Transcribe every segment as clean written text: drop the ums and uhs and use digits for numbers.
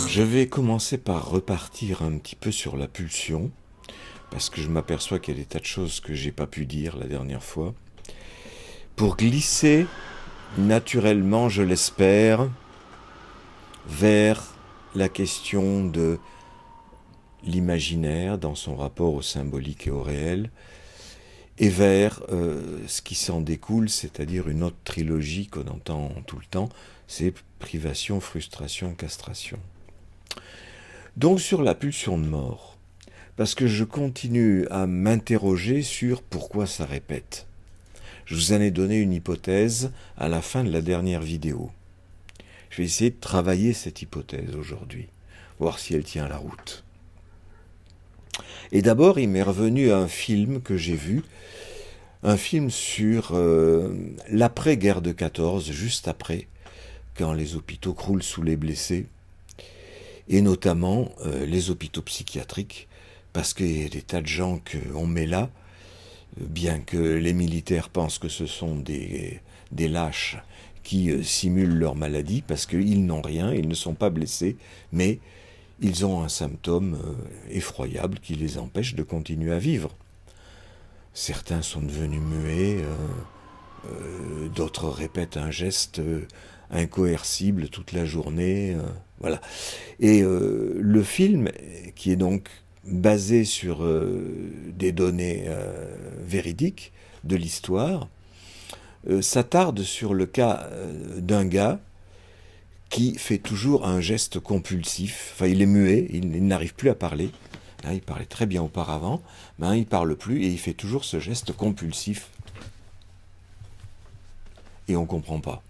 Je vais commencer par repartir un petit peu sur la pulsion, parce que je m'aperçois qu'il y a des tas de choses que j'ai pas pu dire la dernière fois, pour glisser naturellement, je l'espère, vers la question de l'imaginaire dans son rapport au symbolique et au réel, et vers ce qui s'en découle, c'est-à-dire une autre trilogie qu'on entend tout le temps, c'est privation, frustration, castration. Donc sur la pulsion de mort, parce que je continue à m'interroger sur pourquoi ça répète. Je vous en ai donné une hypothèse à la fin de la dernière vidéo. Je vais essayer de travailler cette hypothèse aujourd'hui, voir si elle tient la route. Et d'abord, il m'est revenu un film que j'ai vu, un film sur l'après-guerre de 14, juste après, quand les hôpitaux croulent sous les blessés, et notamment les hôpitaux psychiatriques, parce qu'il y a des tas de gens qu'on met là, bien que les militaires pensent que ce sont des lâches qui simulent leur maladie, parce qu'ils n'ont rien, ils ne sont pas blessés, mais ils ont un symptôme effroyable qui les empêche de continuer à vivre. Certains sont devenus muets, d'autres répètent un geste incoercible toute la journée, voilà. Et le film, qui est donc basé sur des données véridiques de l'histoire, s'attarde sur le cas d'un gars qui fait toujours un geste compulsif. Enfin, il est muet, il n'arrive plus à parler. Hein, il parlait très bien auparavant, mais il ne parle plus et il fait toujours ce geste compulsif. Et on ne comprend pas.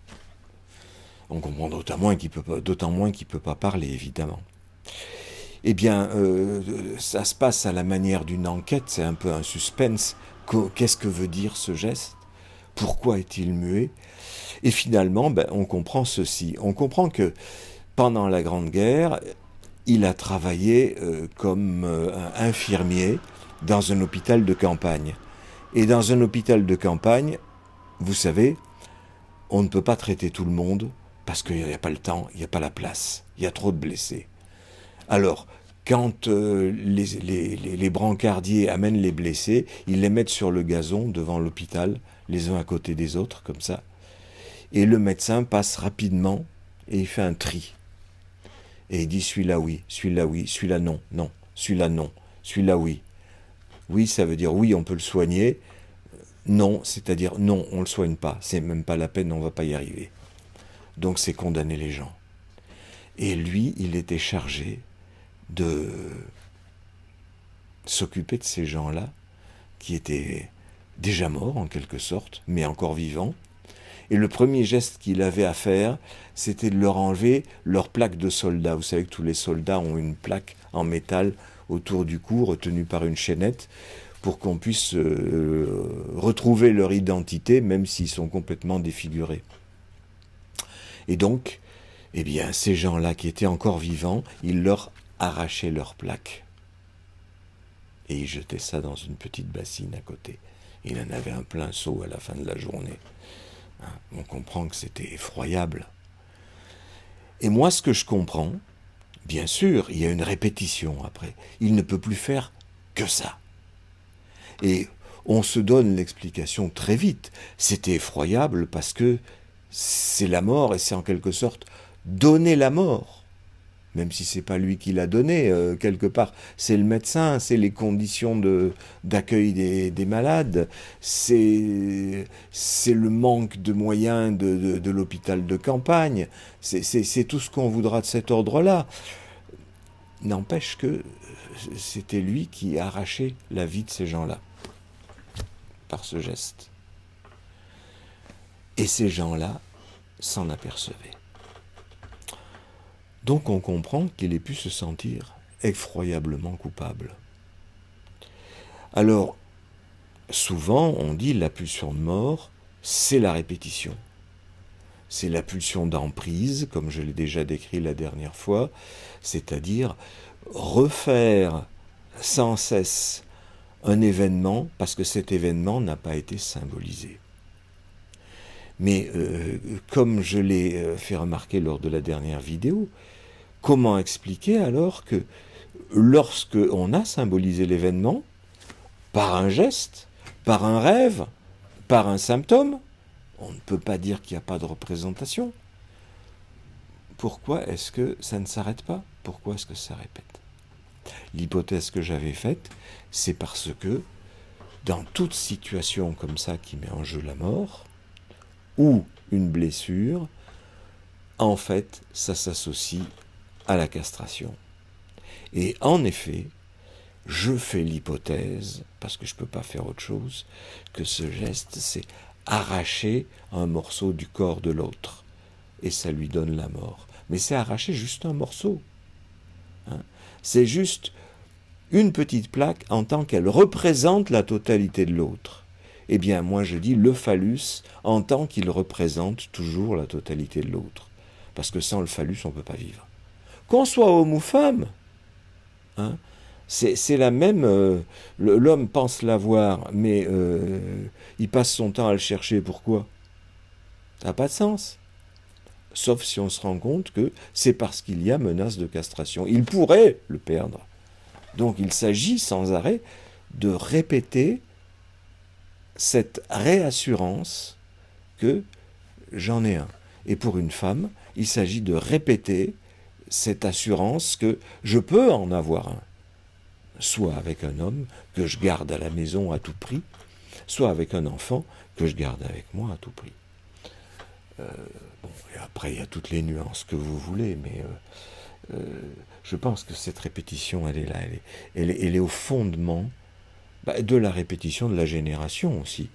On comprend d'autant moins qu'il ne peut pas parler, évidemment. Eh bien, ça se passe à la manière d'une enquête, c'est un peu un suspense. Qu'est-ce que veut dire ce geste ? Pourquoi est-il muet ? Et finalement, on comprend ceci. On comprend que pendant la Grande Guerre, il a travaillé comme infirmier dans un hôpital de campagne. Et dans un hôpital de campagne, vous savez, on ne peut pas traiter tout le monde parce qu'il n'y a pas le temps, il n'y a pas la place, il y a trop de blessés. Alors, quand les brancardiers amènent les blessés, ils les mettent sur le gazon devant l'hôpital, les uns à côté des autres, comme ça. Et le médecin passe rapidement et il fait un tri. Et il dit celui-là oui, celui-là non, non, celui-là non, celui-là oui. Oui, ça veut dire oui, on peut le soigner. Non, c'est-à-dire non, on ne le soigne pas. C'est même pas la peine, on ne va pas y arriver. Donc c'est condamner les gens. Et lui, il était chargé de s'occuper de ces gens-là, qui étaient déjà morts en quelque sorte, mais encore vivants. Et le premier geste qu'il avait à faire, c'était de leur enlever leur plaque de soldat. Vous savez que tous les soldats ont une plaque en métal autour du cou, retenue par une chaînette, pour qu'on puisse retrouver leur identité, même s'ils sont complètement défigurés. Et donc, eh bien, ces gens-là qui étaient encore vivants, il leur arrachait leur plaque. Et il jetait ça dans une petite bassine à côté. Il en avait un plein seau à la fin de la journée. On comprend que c'était effroyable. Et moi, ce que je comprends, bien sûr, il y a une répétition après. Il ne peut plus faire que ça. Et on se donne l'explication très vite. C'était effroyable parce que c'est la mort et c'est en quelque sorte donner la mort. Même si c'est pas lui qui l'a donné, quelque part, c'est le médecin, c'est les conditions d'accueil des malades, c'est le manque de moyens de l'hôpital de campagne, c'est tout ce qu'on voudra de cet ordre-là. N'empêche que c'était lui qui arrachait la vie de ces gens-là, par ce geste. Et ces gens-là s'en apercevaient. Donc on comprend qu'il ait pu se sentir effroyablement coupable. Alors, souvent on dit la pulsion de mort, c'est la répétition. C'est la pulsion d'emprise, comme je l'ai déjà décrit la dernière fois, c'est-à-dire refaire sans cesse un événement parce que cet événement n'a pas été symbolisé. Mais comme je l'ai fait remarquer lors de la dernière vidéo, comment expliquer alors que lorsque on a symbolisé l'événement, par un geste, par un rêve, par un symptôme, on ne peut pas dire qu'il n'y a pas de représentation. Pourquoi est-ce que ça ne s'arrête pas? Pourquoi est-ce que ça répète? L'hypothèse que j'avais faite, c'est parce que dans toute situation comme ça qui met en jeu la mort, ou une blessure, en fait, ça s'associe à la castration. Et en effet, je fais l'hypothèse, parce que je ne peux pas faire autre chose, que ce geste, c'est arracher un morceau du corps de l'autre. Et ça lui donne la mort. Mais c'est arracher juste un morceau. Hein. C'est juste une petite plaque en tant qu'elle représente la totalité de l'autre. Eh bien, moi je dis le phallus en tant qu'il représente toujours la totalité de l'autre. Parce que sans le phallus, on ne peut pas vivre. Qu'on soit homme ou femme, hein, c'est la même... l'homme pense l'avoir, mais il passe son temps à le chercher. Pourquoi? Ça n'a pas de sens. Sauf si on se rend compte que c'est parce qu'il y a menace de castration. Il pourrait le perdre. Donc il s'agit sans arrêt de répéter cette réassurance que j'en ai un. Et pour une femme, il s'agit de répéter cette assurance que je peux en avoir un. Soit avec un homme que je garde à la maison à tout prix, soit avec un enfant que je garde avec moi à tout prix. Bon, et après, il y a toutes les nuances que vous voulez, mais je pense que cette répétition, elle est là, elle est au fondement de la répétition de la génération aussi.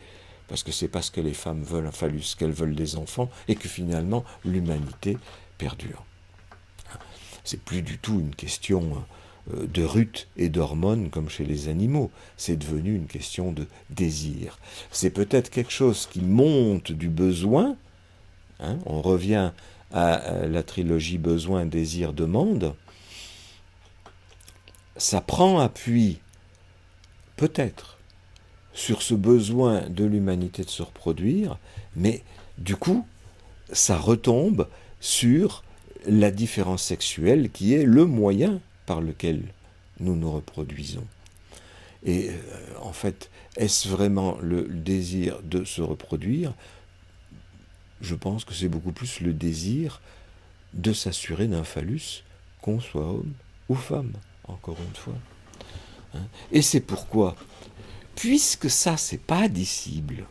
Parce que c'est parce que les femmes veulent un phallus qu'elles veulent des enfants, et que finalement, l'humanité perdure. C'est plus du tout une question de rut et d'hormones comme chez les animaux. C'est devenu une question de désir. C'est peut-être quelque chose qui monte du besoin. Hein, on revient à la trilogie besoin, désir, demande. Ça prend appui, peut-être, sur ce besoin de l'humanité de se reproduire, mais du coup, ça retombe sur la différence sexuelle qui est le moyen par lequel nous nous reproduisons. Et en fait, est-ce vraiment le désir de se reproduire? Je pense que c'est beaucoup plus le désir de s'assurer d'un phallus, qu'on soit homme ou femme, encore une fois. Hein? Et c'est pourquoi, puisque ça, c'est pas dissible,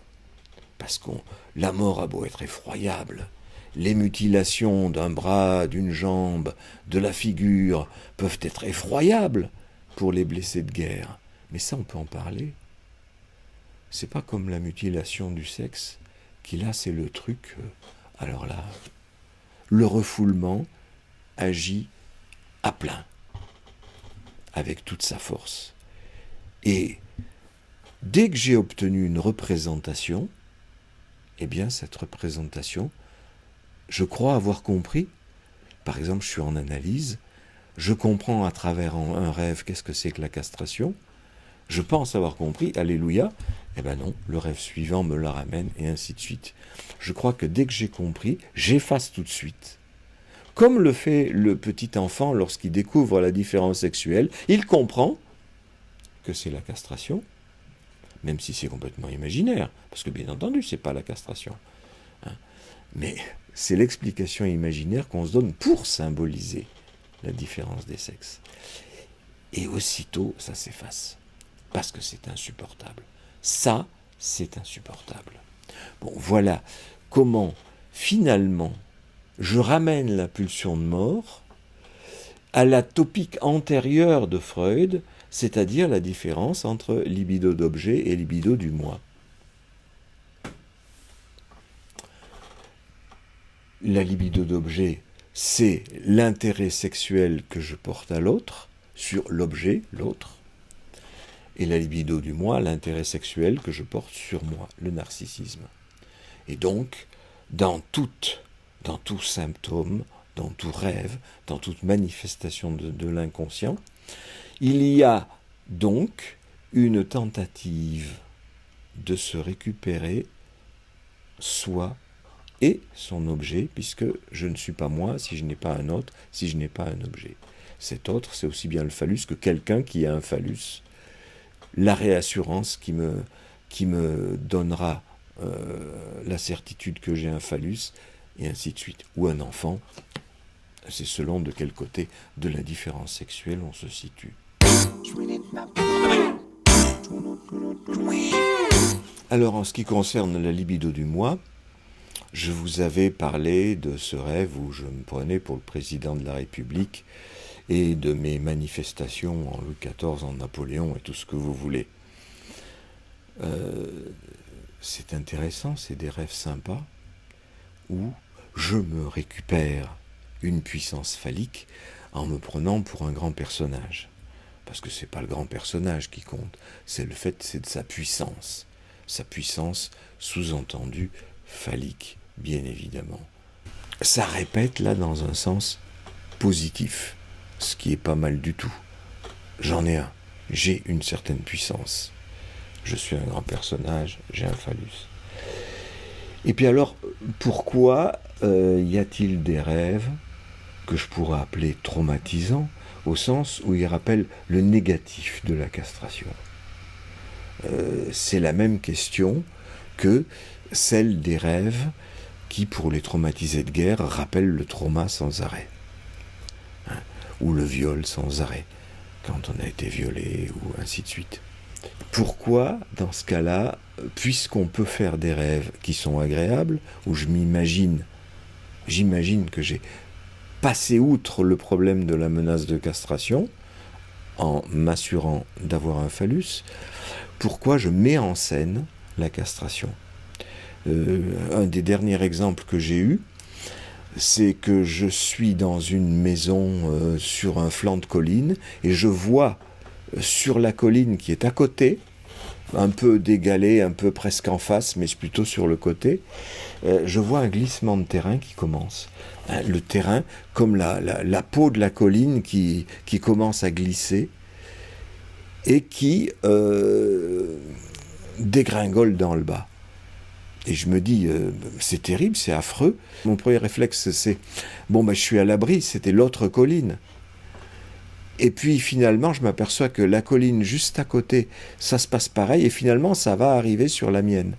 parce que la mort a beau être effroyable, les mutilations d'un bras, d'une jambe, de la figure peuvent être effroyables pour les blessés de guerre. Mais ça, on peut en parler. C'est pas comme la mutilation du sexe, qui là, c'est le truc... alors là, le refoulement agit à plein, avec toute sa force. Et dès que j'ai obtenu une représentation, eh bien, cette représentation, je crois avoir compris. Par exemple, je suis en analyse, je comprends à travers un rêve qu'est-ce que c'est que la castration, je pense avoir compris, alléluia, eh ben non, le rêve suivant me la ramène, et ainsi de suite. Je crois que dès que j'ai compris, j'efface tout de suite. Comme le fait le petit enfant lorsqu'il découvre la différence sexuelle, il comprend que c'est la castration, même si c'est complètement imaginaire, parce que bien entendu, c'est pas la castration. Hein. Mais c'est l'explication imaginaire qu'on se donne pour symboliser la différence des sexes. Et aussitôt, ça s'efface, parce que c'est insupportable. Ça, c'est insupportable. Bon, voilà comment, finalement, je ramène la pulsion de mort à la topique antérieure de Freud, c'est-à-dire la différence entre libido d'objet et libido du moi. La libido d'objet, c'est l'intérêt sexuel que je porte à l'autre, sur l'objet, l'autre. Et la libido du moi, l'intérêt sexuel que je porte sur moi, le narcissisme. Et donc, dans tout symptôme, dans tout rêve, dans toute manifestation de l'inconscient, il y a donc une tentative de se récupérer soi et son objet, puisque je ne suis pas moi si je n'ai pas un autre, si je n'ai pas un objet. Cet autre, c'est aussi bien le phallus que quelqu'un qui a un phallus. La réassurance qui me donnera la certitude que j'ai un phallus, et ainsi de suite. Ou un enfant, c'est selon de quel côté de la différence sexuelle on se situe. Alors, en ce qui concerne la libido du moi, je vous avais parlé de ce rêve où je me prenais pour le président de la République et de mes manifestations en Louis XIV, en Napoléon et tout ce que vous voulez. C'est intéressant, c'est des rêves sympas où je me récupère une puissance phallique en me prenant pour un grand personnage. Parce que c'est pas le grand personnage qui compte, c'est de sa puissance. Sa puissance, sous-entendue, phallique, bien évidemment. Ça répète là dans un sens positif, ce qui est pas mal du tout. J'en ai un, j'ai une certaine puissance. Je suis un grand personnage, j'ai un phallus. Et puis alors, pourquoi y a-t-il des rêves que je pourrais appeler traumatisants, au sens où ils rappellent le négatif de la castration? C'est la même question que celle des rêves qui, pour les traumatisés de guerre, rappellent le trauma sans arrêt. Ou le viol sans arrêt, quand on a été violé, ou ainsi de suite. Pourquoi, dans ce cas-là, puisqu'on peut faire des rêves qui sont agréables, où j'imagine que j'ai passé outre le problème de la menace de castration, en m'assurant d'avoir un phallus, pourquoi je mets en scène la castration? Un des derniers exemples que j'ai eu, c'est que je suis dans une maison sur un flanc de colline, et je vois sur la colline qui est à côté, un peu dégalée, un peu presque en face, mais plutôt sur le côté, je vois un glissement de terrain qui commence. Le terrain, comme la peau de la colline qui commence à glisser, et qui dégringole dans le bas. Et je me dis, c'est terrible, c'est affreux. Mon premier réflexe, c'est, je suis à l'abri, c'était l'autre colline. Et puis finalement, je m'aperçois que la colline juste à côté, ça se passe pareil, et finalement, ça va arriver sur la mienne.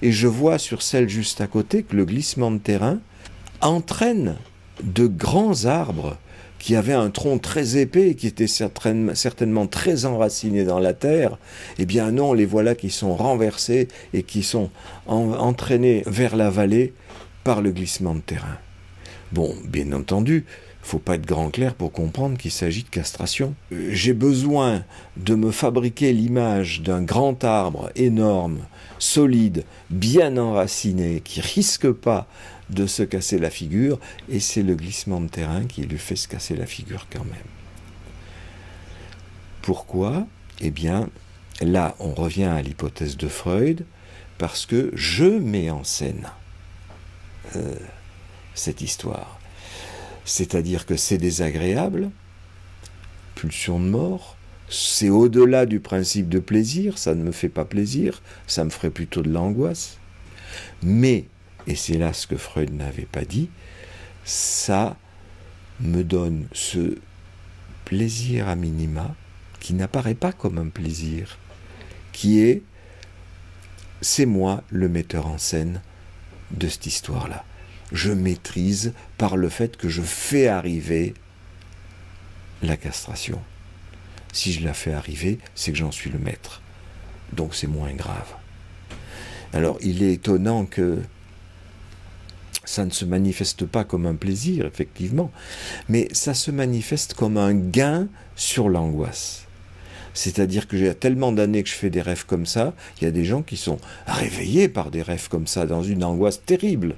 Et je vois sur celle juste à côté que le glissement de terrain entraîne de grands arbres qui avaient un tronc très épais et qui étaient certainement très enracinés dans la terre. Eh bien non, les voilà qui sont renversés et qui sont entraînés vers la vallée par le glissement de terrain. Bon, bien entendu, faut pas être grand clair pour comprendre qu'il s'agit de castration. J'ai besoin de me fabriquer l'image d'un grand arbre énorme, solide, bien enraciné, qui risque pas de se casser la figure, et c'est le glissement de terrain qui lui fait se casser la figure quand même. Pourquoi ? Eh bien, là, on revient à l'hypothèse de Freud, parce que je mets en scène cette histoire. C'est-à-dire que c'est désagréable, pulsion de mort, c'est au-delà du principe de plaisir, ça ne me fait pas plaisir, ça me ferait plutôt de l'angoisse. Mais, et c'est là ce que Freud n'avait pas dit, ça me donne ce plaisir à minima, qui n'apparaît pas comme un plaisir, qui est, c'est moi le metteur en scène de cette histoire-là. Je maîtrise par le fait que je fais arriver la castration. Si je la fais arriver, c'est que j'en suis le maître. Donc c'est moins grave. Alors il est étonnant que ça ne se manifeste pas comme un plaisir, effectivement, mais ça se manifeste comme un gain sur l'angoisse. C'est-à-dire que j'ai tellement d'années que je fais des rêves comme ça, il y a des gens qui sont réveillés par des rêves comme ça, dans une angoisse terrible.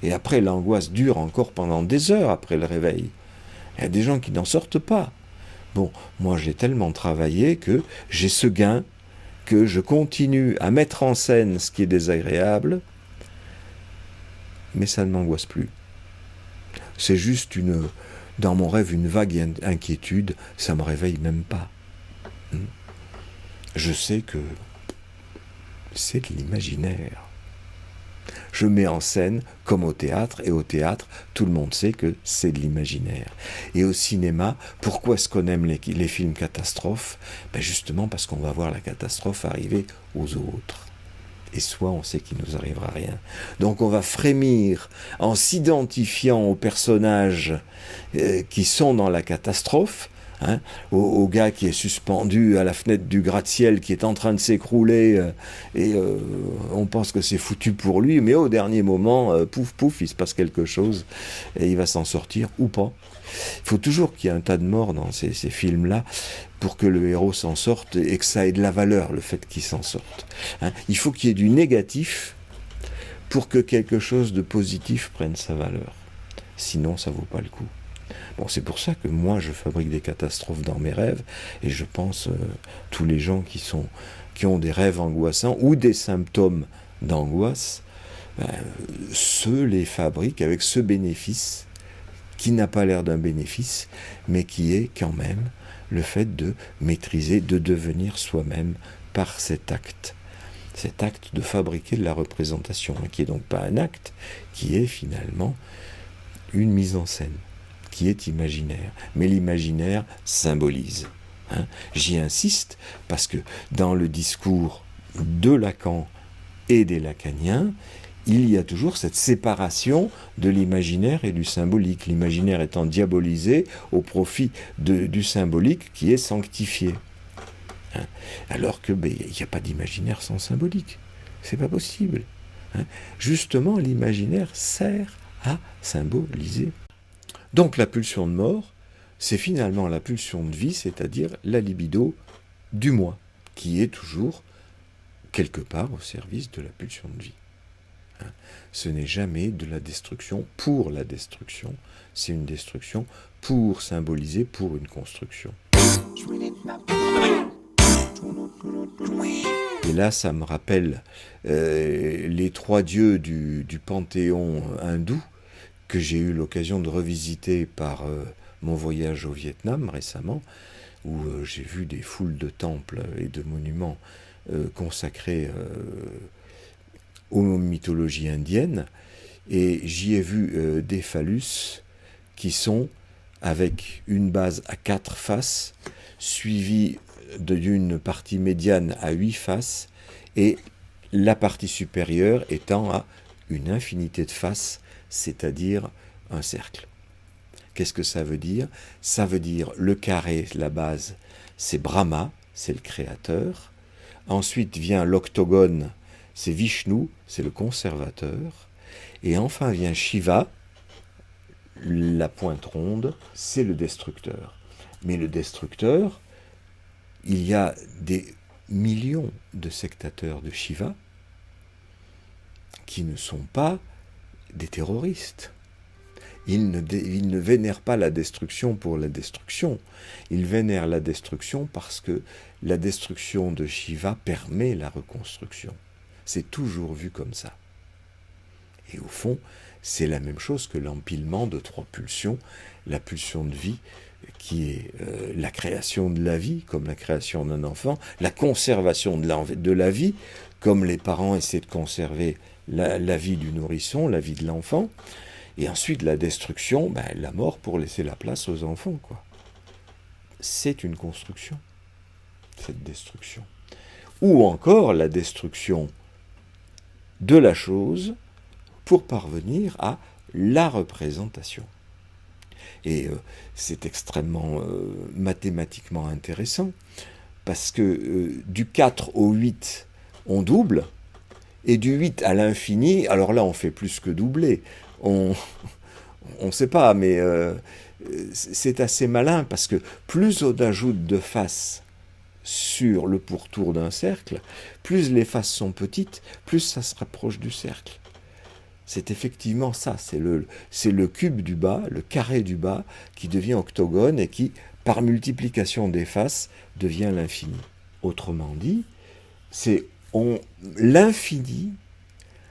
Et après, l'angoisse dure encore pendant des heures après le réveil. Il y a des gens qui n'en sortent pas. Bon, moi j'ai tellement travaillé que j'ai ce gain, que je continue à mettre en scène ce qui est désagréable, mais ça ne m'angoisse plus. C'est juste dans mon rêve, une vague inquiétude, ça ne me réveille même pas. je sais que c'est de l'imaginaire. Je mets en scène comme au théâtre, et au théâtre, tout le monde sait que c'est de l'imaginaire. Et au cinéma, pourquoi est-ce qu'on aime les films catastrophes? Justement parce qu'on va voir la catastrophe arriver aux autres. Et soit on sait qu'il ne nous arrivera rien. Donc on va frémir en s'identifiant aux personnages qui sont dans la catastrophe, hein, au gars qui est suspendu à la fenêtre du gratte-ciel, qui est en train de s'écrouler, et on pense que c'est foutu pour lui, mais au dernier moment, pouf pouf, il se passe quelque chose, et il va s'en sortir ou pas. Il faut toujours qu'il y ait un tas de morts dans ces films-là pour que le héros s'en sorte et que ça ait de la valeur, le fait qu'il s'en sorte. Hein, il faut qu'il y ait du négatif pour que quelque chose de positif prenne sa valeur. Sinon, ça vaut pas le coup. Bon, c'est pour ça que moi, je fabrique des catastrophes dans mes rêves, et je pense tous les gens qui ont des rêves angoissants ou des symptômes d'angoisse, ceux les fabriquent avec ce bénéfice qui n'a pas l'air d'un bénéfice, mais qui est quand même le fait de maîtriser, de devenir soi-même par cet acte de fabriquer de la représentation, qui est donc pas un acte, qui est finalement une mise en scène, qui est imaginaire. Mais l'imaginaire symbolise. Hein. J'y insiste parce que dans le discours de Lacan et des lacaniens, il y a toujours cette séparation de l'imaginaire et du symbolique, l'imaginaire étant diabolisé au profit du symbolique qui est sanctifié. Hein, alors que il n'y a pas d'imaginaire sans symbolique, c'est pas possible. Hein. Justement, l'imaginaire sert à symboliser. Donc la pulsion de mort, c'est finalement la pulsion de vie, c'est-à-dire la libido du moi, qui est toujours quelque part au service de la pulsion de vie. Ce n'est jamais de la destruction pour la destruction, c'est une destruction pour symboliser, pour une construction. Et là, ça me rappelle les trois dieux du panthéon hindou que j'ai eu l'occasion de revisiter par mon voyage au Vietnam récemment, où j'ai vu des foules de temples et de monuments consacrés aux mythologies indiennes, et j'y ai vu des phallus qui sont avec une base à 4 faces, suivie d'une partie médiane à 8 faces, et la partie supérieure étant à une infinité de faces, c'est-à-dire un cercle. Qu'est-ce que ça veut dire? Ça veut dire le carré, la base, c'est Brahma, c'est le créateur. Ensuite vient l'octogone, c'est Vishnu, c'est le conservateur. Et enfin vient Shiva, la pointe ronde, c'est le destructeur. Mais le destructeur, il y a des millions de sectateurs de Shiva qui ne sont pas des terroristes. Ils ne vénèrent pas la destruction pour la destruction. Ils vénèrent la destruction parce que la destruction de Shiva permet la reconstruction. C'est toujours vu comme ça. Et au fond, c'est la même chose que l'empilement de 3 pulsions. La pulsion de vie, qui est la création de la vie, comme la création d'un enfant, la conservation de la vie, comme les parents essaient de conserver la vie du nourrisson, la vie de l'enfant, et ensuite la destruction, la mort pour laisser la place aux enfants, quoi. C'est une construction, cette destruction. Ou encore la destruction de la chose pour parvenir à la représentation. Et c'est extrêmement mathématiquement intéressant, parce que du 4 au 8, on double, et du 8 à l'infini, alors là on fait plus que doubler, on ne sait pas, mais c'est assez malin, parce que plus on ajoute de faces sur le pourtour d'un cercle, plus les faces sont petites, plus ça se rapproche du cercle. C'est effectivement ça, c'est le cube du bas, le carré du bas, qui devient octogone et qui, par multiplication des faces, devient l'infini. Autrement dit, l'infini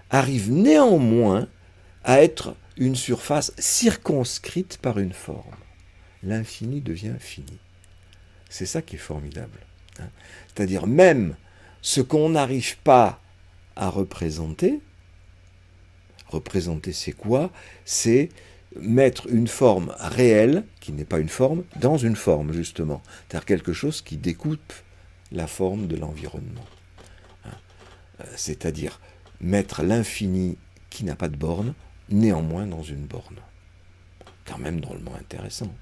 arrive néanmoins à être une surface circonscrite par une forme. L'infini devient fini. C'est ça qui est formidable. hein. C'est-à-dire même ce qu'on n'arrive pas à représenter c'est quoi? C'est mettre une forme réelle, qui n'est pas une forme, dans une forme, justement. C'est-à-dire quelque chose qui découpe la forme de l'environnement. C'est-à-dire mettre l'infini qui n'a pas de borne, néanmoins dans une borne. Quand même drôlement intéressant.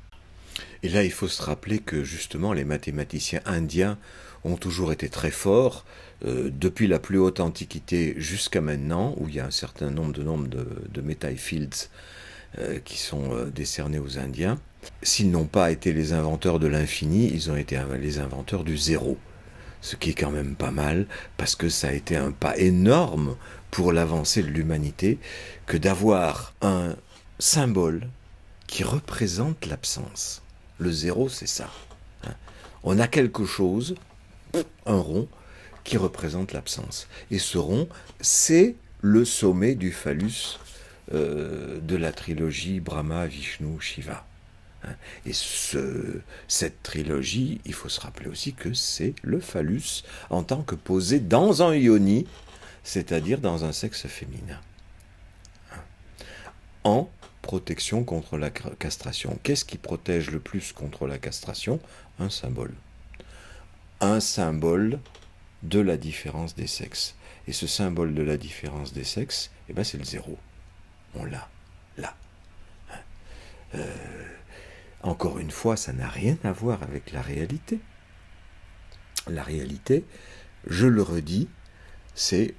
Et là, il faut se rappeler que justement, les mathématiciens indiens ont toujours été très forts, depuis la plus haute antiquité jusqu'à maintenant, où il y a un certain nombre de Metai Fields qui sont décernés aux Indiens. S'ils n'ont pas été les inventeurs de l'infini, ils ont été les inventeurs du zéro. Ce qui est quand même pas mal, parce que ça a été un pas énorme pour l'avancée de l'humanité, que d'avoir un symbole qui représente l'absence. Le zéro, c'est ça. On a quelque chose, un rond, qui représente l'absence. Et ce rond, c'est le sommet du phallus de la trilogie Brahma, Vishnu, Shiva. Et cette trilogie, il faut se rappeler aussi que c'est le phallus en tant que posé dans un yoni, c'est-à-dire dans un sexe féminin. En protection contre la castration. Qu'est-ce qui protège le plus contre la castration? Un symbole. Un symbole de la différence des sexes. Et ce symbole de la différence des sexes, eh ben c'est le zéro. On l'a, là. Encore une fois, ça n'a rien à voir avec la réalité. La réalité, je le redis, c'est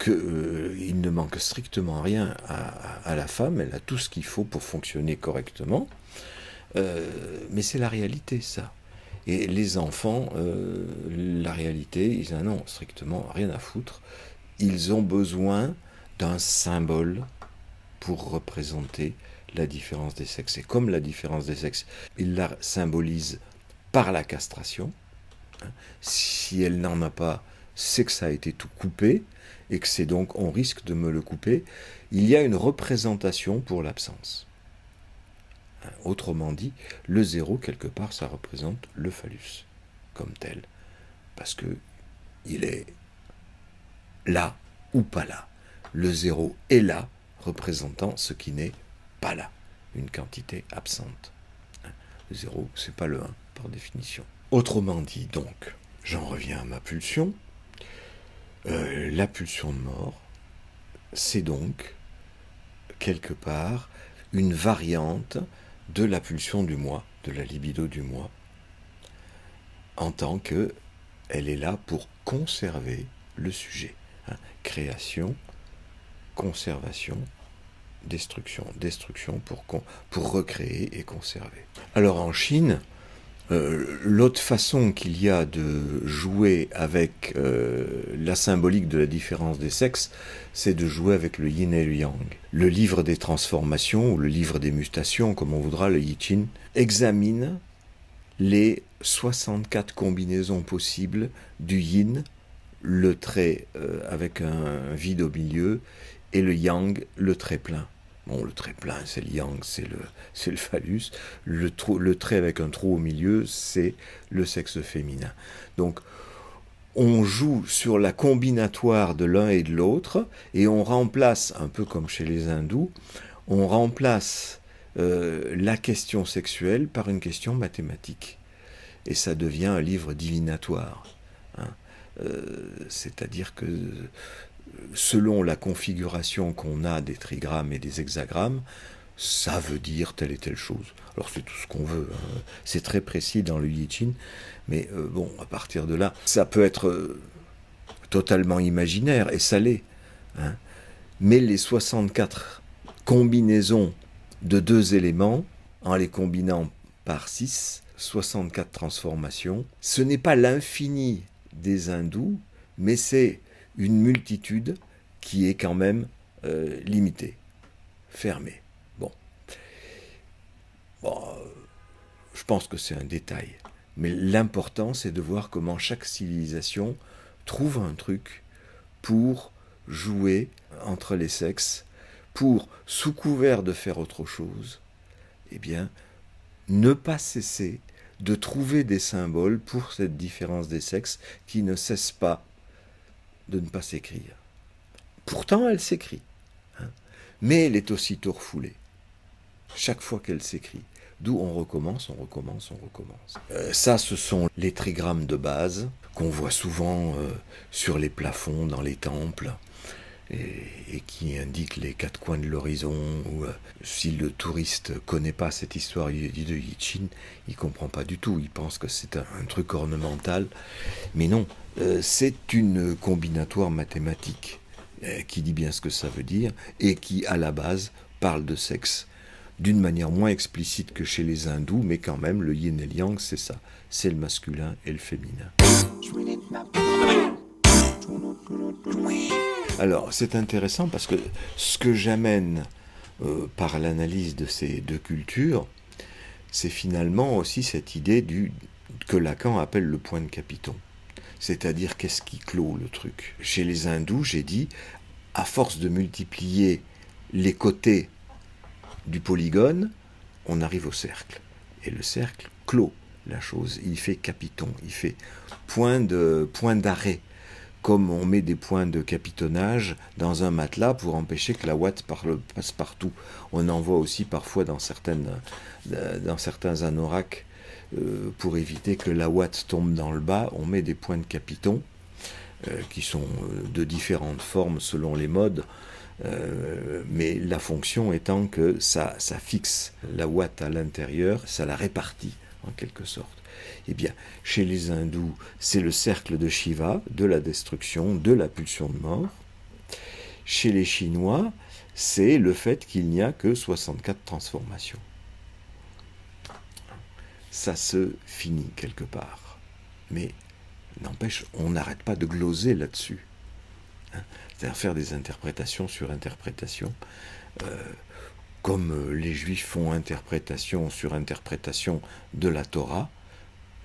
qu'il ne manque strictement rien à la femme, elle a tout ce qu'il faut pour fonctionner correctement, mais c'est la réalité, ça. Et les enfants, la réalité, ils n'en ont strictement rien à foutre. Ils ont besoin d'un symbole pour représenter la différence des sexes. Et comme la différence des sexes, ils la symbolisent par la castration. Si elle n'en a pas, c'est que ça a été tout coupé, et que c'est donc, on risque de me le couper. Il y a une représentation pour l'absence. Autrement dit, le zéro, quelque part, ça représente le phallus, comme tel. Parce que il est là ou pas là. Le zéro est là, représentant ce qui n'est pas là, une quantité absente. Le zéro, c'est pas le 1, par définition. Autrement dit, donc, j'en reviens à ma pulsion. La pulsion de mort, c'est donc, quelque part, une variante de la pulsion du moi, de la libido du moi, en tant qu'elle est là pour conserver le sujet. Création, conservation, destruction. Destruction pour recréer et conserver. Alors en Chine, l'autre façon qu'il y a de jouer avec la symbolique de la différence des sexes, c'est de jouer avec le yin et le yang. Le livre des transformations, ou le livre des mutations, comme on voudra, le I Ching, examine les 64 combinaisons possibles du yin, le trait avec un vide au milieu, et le yang, le trait plein. Bon, le trait plein, c'est le yang, c'est le phallus. Le trait avec un trou au milieu, c'est le sexe féminin. Donc, on joue sur la combinatoire de l'un et de l'autre, et on remplace, un peu comme chez les hindous, on remplace la question sexuelle par une question mathématique. Et ça devient un livre divinatoire. C'est-à-dire que selon la configuration qu'on a des trigrammes et des hexagrammes, ça veut dire telle et telle chose. Alors c'est tout ce qu'on veut. C'est très précis dans le I Ching, mais bon, à partir de là, ça peut être totalement imaginaire, et ça l'est. Mais les 64 combinaisons de deux éléments, en les combinant par 6, 64 transformations, ce n'est pas l'infini des hindous, mais c'est une multitude qui est quand même limitée, fermée. Bon, je pense que c'est un détail, mais l'important c'est de voir comment chaque civilisation trouve un truc pour jouer entre les sexes, pour, sous couvert de faire autre chose, eh bien, ne pas cesser de trouver des symboles pour cette différence des sexes qui ne cesse pas de ne pas s'écrire. Pourtant, elle s'écrit, hein, mais elle est aussitôt refoulée. Chaque fois qu'elle s'écrit. D'où on recommence. Ça, ce sont les trigrammes de base qu'on voit souvent sur les plafonds dans les temples et qui indiquent les quatre coins de l'horizon. Ou, si le touriste ne connaît pas cette histoire de I Ching, il ne comprend pas du tout. Il pense que c'est un truc ornemental. Mais non, c'est une combinatoire mathématique qui dit bien ce que ça veut dire et qui, à la base, parle de sexe. D'une manière moins explicite que chez les hindous, mais quand même, le yin et le yang, c'est ça. C'est le masculin et le féminin. Alors, c'est intéressant parce que ce que j'amène par l'analyse de ces deux cultures, c'est finalement aussi cette idée que Lacan appelle le point de Capiton. C'est-à-dire, qu'est-ce qui clôt le truc ? Chez les hindous, j'ai dit, à force de multiplier les côtés du polygone, on arrive au cercle. Et le cercle clôt la chose. Il fait capiton, il fait point d'arrêt. Comme on met des points de capitonnage dans un matelas pour empêcher que la ouate passe partout. On en voit aussi parfois dans certains anoraks pour éviter que la ouate tombe dans le bas. On met des points de capiton qui sont de différentes formes selon les modes. Mais la fonction étant que ça fixe la ouate à l'intérieur, ça la répartit en quelque sorte. Eh bien, chez les hindous, c'est le cercle de Shiva, de la destruction, de la pulsion de mort. Chez les Chinois, c'est le fait qu'il n'y a que 64 transformations. Ça se finit quelque part. Mais n'empêche, on n'arrête pas de gloser là-dessus. C'est-à-dire faire des interprétations sur interprétation, comme les Juifs font interprétation sur interprétation de la Torah.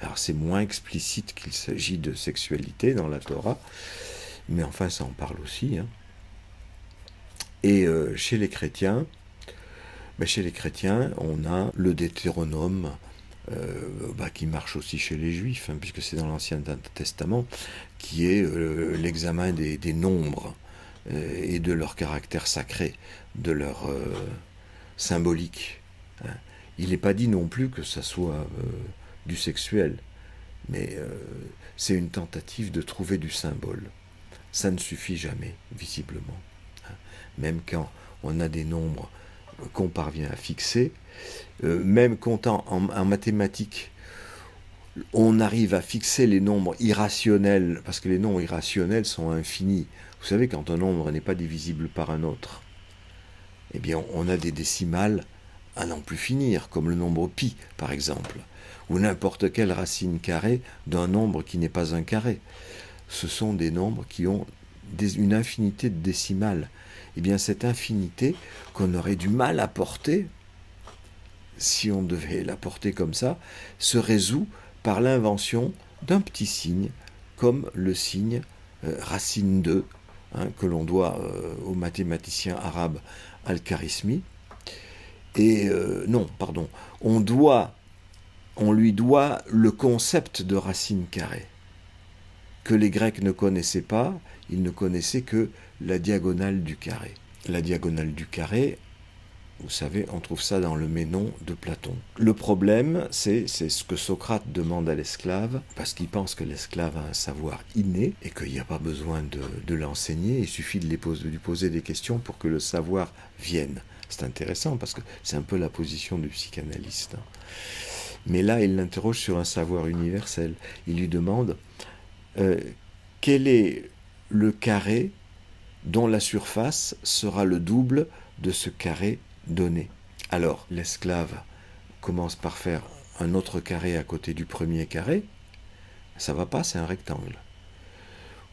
Alors c'est moins explicite qu'il s'agit de sexualité dans la Torah, mais enfin ça en parle aussi. Hein. Et chez les chrétiens, on a le Deutéronome, qui marche aussi chez les Juifs, hein, puisque c'est dans l'Ancien Testament, qui est l'examen des nombres et de leur caractère sacré, de leur symbolique. Hein. Il n'est pas dit non plus que ça soit du sexuel, mais c'est une tentative de trouver du symbole. Ça ne suffit jamais, visiblement. Hein. Même quand on a des nombres qu'on parvient à fixer, même quand en mathématiques, on arrive à fixer les nombres irrationnels, parce que les nombres irrationnels sont infinis. Vous savez, quand un nombre n'est pas divisible par un autre, eh bien, on a des décimales à n'en plus finir, comme le nombre pi, par exemple, ou n'importe quelle racine carrée d'un nombre qui n'est pas un carré. Ce sont des nombres qui ont une infinité de décimales. Eh bien, cette infinité qu'on aurait du mal à porter, si on devait la porter comme ça, se résout par l'invention d'un petit signe, comme le signe racine 2, hein, que l'on doit au mathématicien arabe Al-Kharismi. Et on lui doit le concept de racine carrée, que les Grecs ne connaissaient pas, ils ne connaissaient que la diagonale du carré. La diagonale du carré, vous savez, on trouve ça dans le Ménon de Platon. Le problème, c'est ce que Socrate demande à l'esclave, parce qu'il pense que l'esclave a un savoir inné et qu'il n'y a pas besoin de l'enseigner, il suffit de lui poser des questions pour que le savoir vienne. C'est intéressant parce que c'est un peu la position du psychanalyste. Mais là, il l'interroge sur un savoir universel. Il lui demande quel est le carré dont la surface sera le double de ce carré donné. Alors, l'esclave commence par faire un autre carré à côté du premier carré. Ça va pas, c'est un rectangle.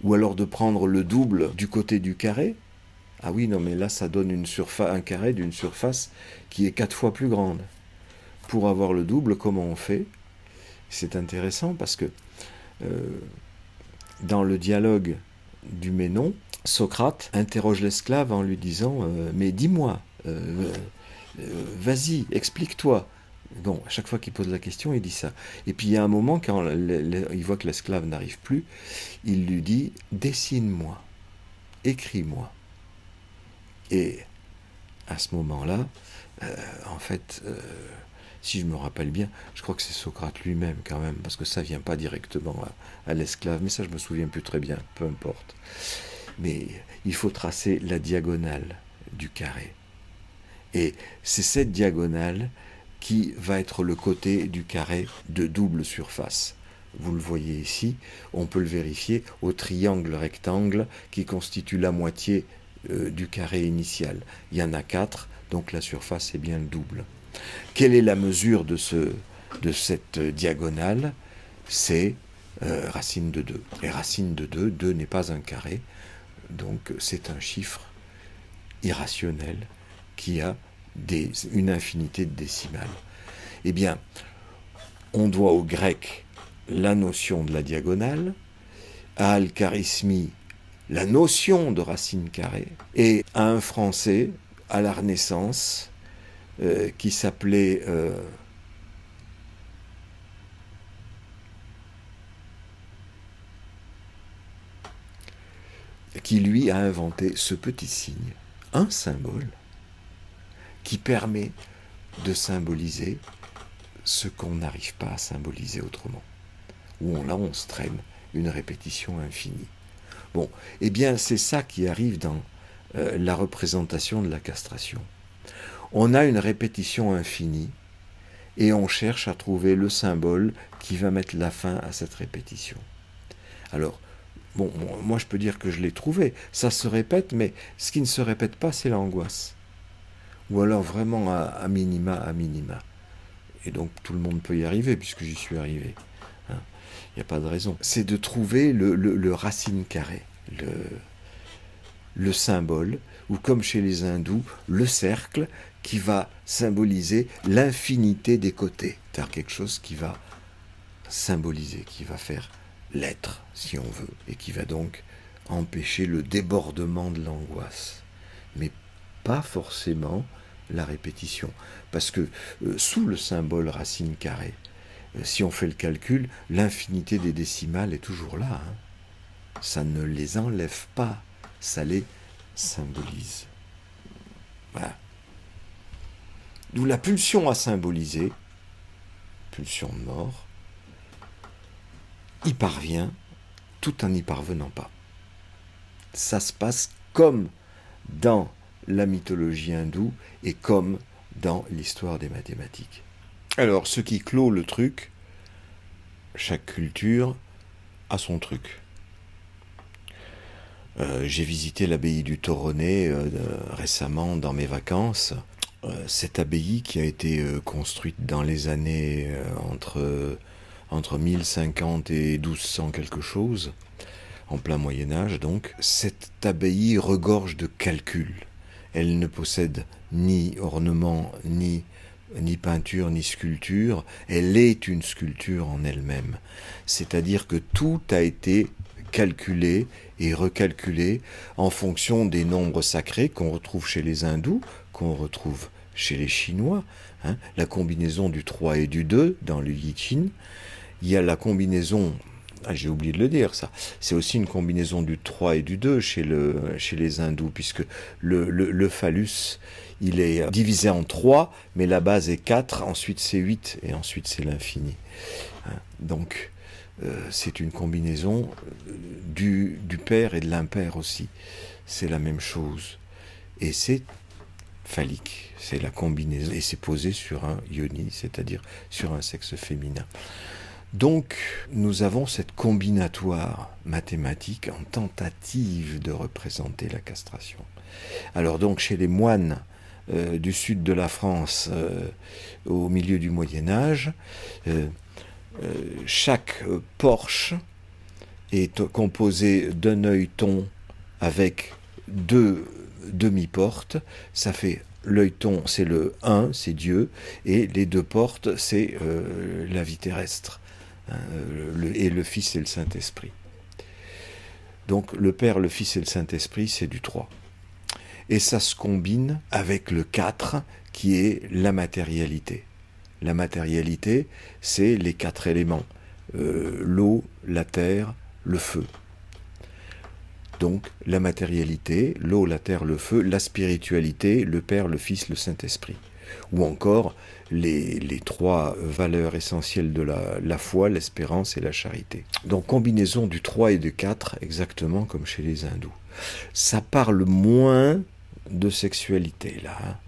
Ou alors de prendre le double du côté du carré. Ah oui, non, mais là, ça donne un carré d'une surface qui est 4 fois plus grande. Pour avoir le double, comment on fait ? C'est intéressant parce que dans le dialogue du Ménon, Socrate interroge l'esclave en lui disant « Mais dis-moi, vas-y, explique-toi, Bon, à chaque fois qu'il pose la question, il dit ça. Et puis il y a un moment, quand il voit que l'esclave n'arrive plus, il lui dit « Dessine-moi, écris-moi ». Et à ce moment-là, en fait, si je me rappelle bien, je crois que c'est Socrate lui-même quand même, parce que ça vient pas directement à l'esclave, mais ça je me souviens plus très bien, peu importe. Mais il faut tracer la diagonale du carré. Et c'est cette diagonale qui va être le côté du carré de double surface. Vous le voyez ici, on peut le vérifier au triangle rectangle qui constitue la moitié du carré initial. Il y en a 4, donc la surface est bien le double. Quelle est la mesure de cette diagonale? C'est racine de 2. Et racine de 2, 2 n'est pas un carré, donc c'est un chiffre irrationnel qui a une infinité de décimales. Eh bien, on doit au grec la notion de la diagonale, à Al-Kharismi la notion de racine carrée, et à un Français, à la Renaissance, qui s'appelait qui lui a inventé ce petit signe, un symbole, qui permet de symboliser ce qu'on n'arrive pas à symboliser autrement, où on se traîne une répétition infinie. Bon, eh bien c'est ça qui arrive dans la représentation de la castration. On a une répétition infinie et on cherche à trouver le symbole qui va mettre la fin à cette répétition. Alors, bon, moi je peux dire que je l'ai trouvé, ça se répète, mais ce qui ne se répète pas, c'est l'angoisse. Ou alors vraiment à minima. Et donc tout le monde peut y arriver, puisque j'y suis arrivé. Il n'y a pas de raison. C'est de trouver le racine carré, le symbole, ou comme chez les hindous, le cercle qui va symboliser l'infinité des côtés. C'est-à-dire quelque chose qui va symboliser, qui va faire l'être, si on veut, et qui va donc empêcher le débordement de l'angoisse. Mais pas forcément la répétition. Parce que sous le symbole racine carrée, si on fait le calcul, l'infinité des décimales est toujours là. Ça ne les enlève pas, ça les symbolise. Voilà. D'où la pulsion à symboliser, pulsion de mort, y parvient tout en n'y parvenant pas. Ça se passe comme dans la mythologie hindoue et comme dans l'histoire des mathématiques. Alors, ce qui clôt le truc, chaque culture a son truc. J'ai visité l'abbaye du Toronnet récemment dans mes vacances. Cette abbaye qui a été construite dans les années entre 1050 et 1200 quelque chose, en plein Moyen-Âge donc, cette abbaye regorge de calculs. Elle ne possède ni ornement, ni peinture, ni sculpture. Elle est une sculpture en elle-même. C'est-à-dire que tout a été calculé et recalculé en fonction des nombres sacrés qu'on retrouve chez les hindous, qu'on retrouve chez les Chinois. La combinaison du 3 et du 2 dans le Yi Qin. Il y a la combinaison... j'ai oublié de le dire, ça. C'est aussi une combinaison du 3 et du 2 chez les hindous, puisque le phallus, il est divisé en 3, mais la base est 4, ensuite c'est 8, et ensuite c'est l'infini. Donc, c'est une combinaison du pair et de l'impair aussi. C'est la même chose. Et c'est phallique. C'est la combinaison. Et c'est posé sur un yoni, c'est-à-dire sur un sexe féminin. Donc, nous avons cette combinatoire mathématique en tentative de représenter la castration. Alors donc, chez les moines du sud de la France, au milieu du Moyen-Âge, chaque porche est composé d'un œilleton avec 2 demi-portes. Ça fait l'œilleton, c'est le 1, c'est Dieu, et les 2 portes, c'est la vie terrestre. Et le Fils et le Saint-Esprit. Donc le Père, le Fils et le Saint-Esprit, c'est du 3. Et ça se combine avec le 4, qui est la matérialité. La matérialité, c'est les 4 éléments. L'eau, la terre, le feu. Donc la matérialité, l'eau, la terre, le feu, la spiritualité, le Père, le Fils, le Saint-Esprit. Ou encore les 3 valeurs essentielles de la foi, l'espérance et la charité. Donc combinaison du 3 et du 4, exactement comme chez les hindous. Ça parle moins de sexualité là,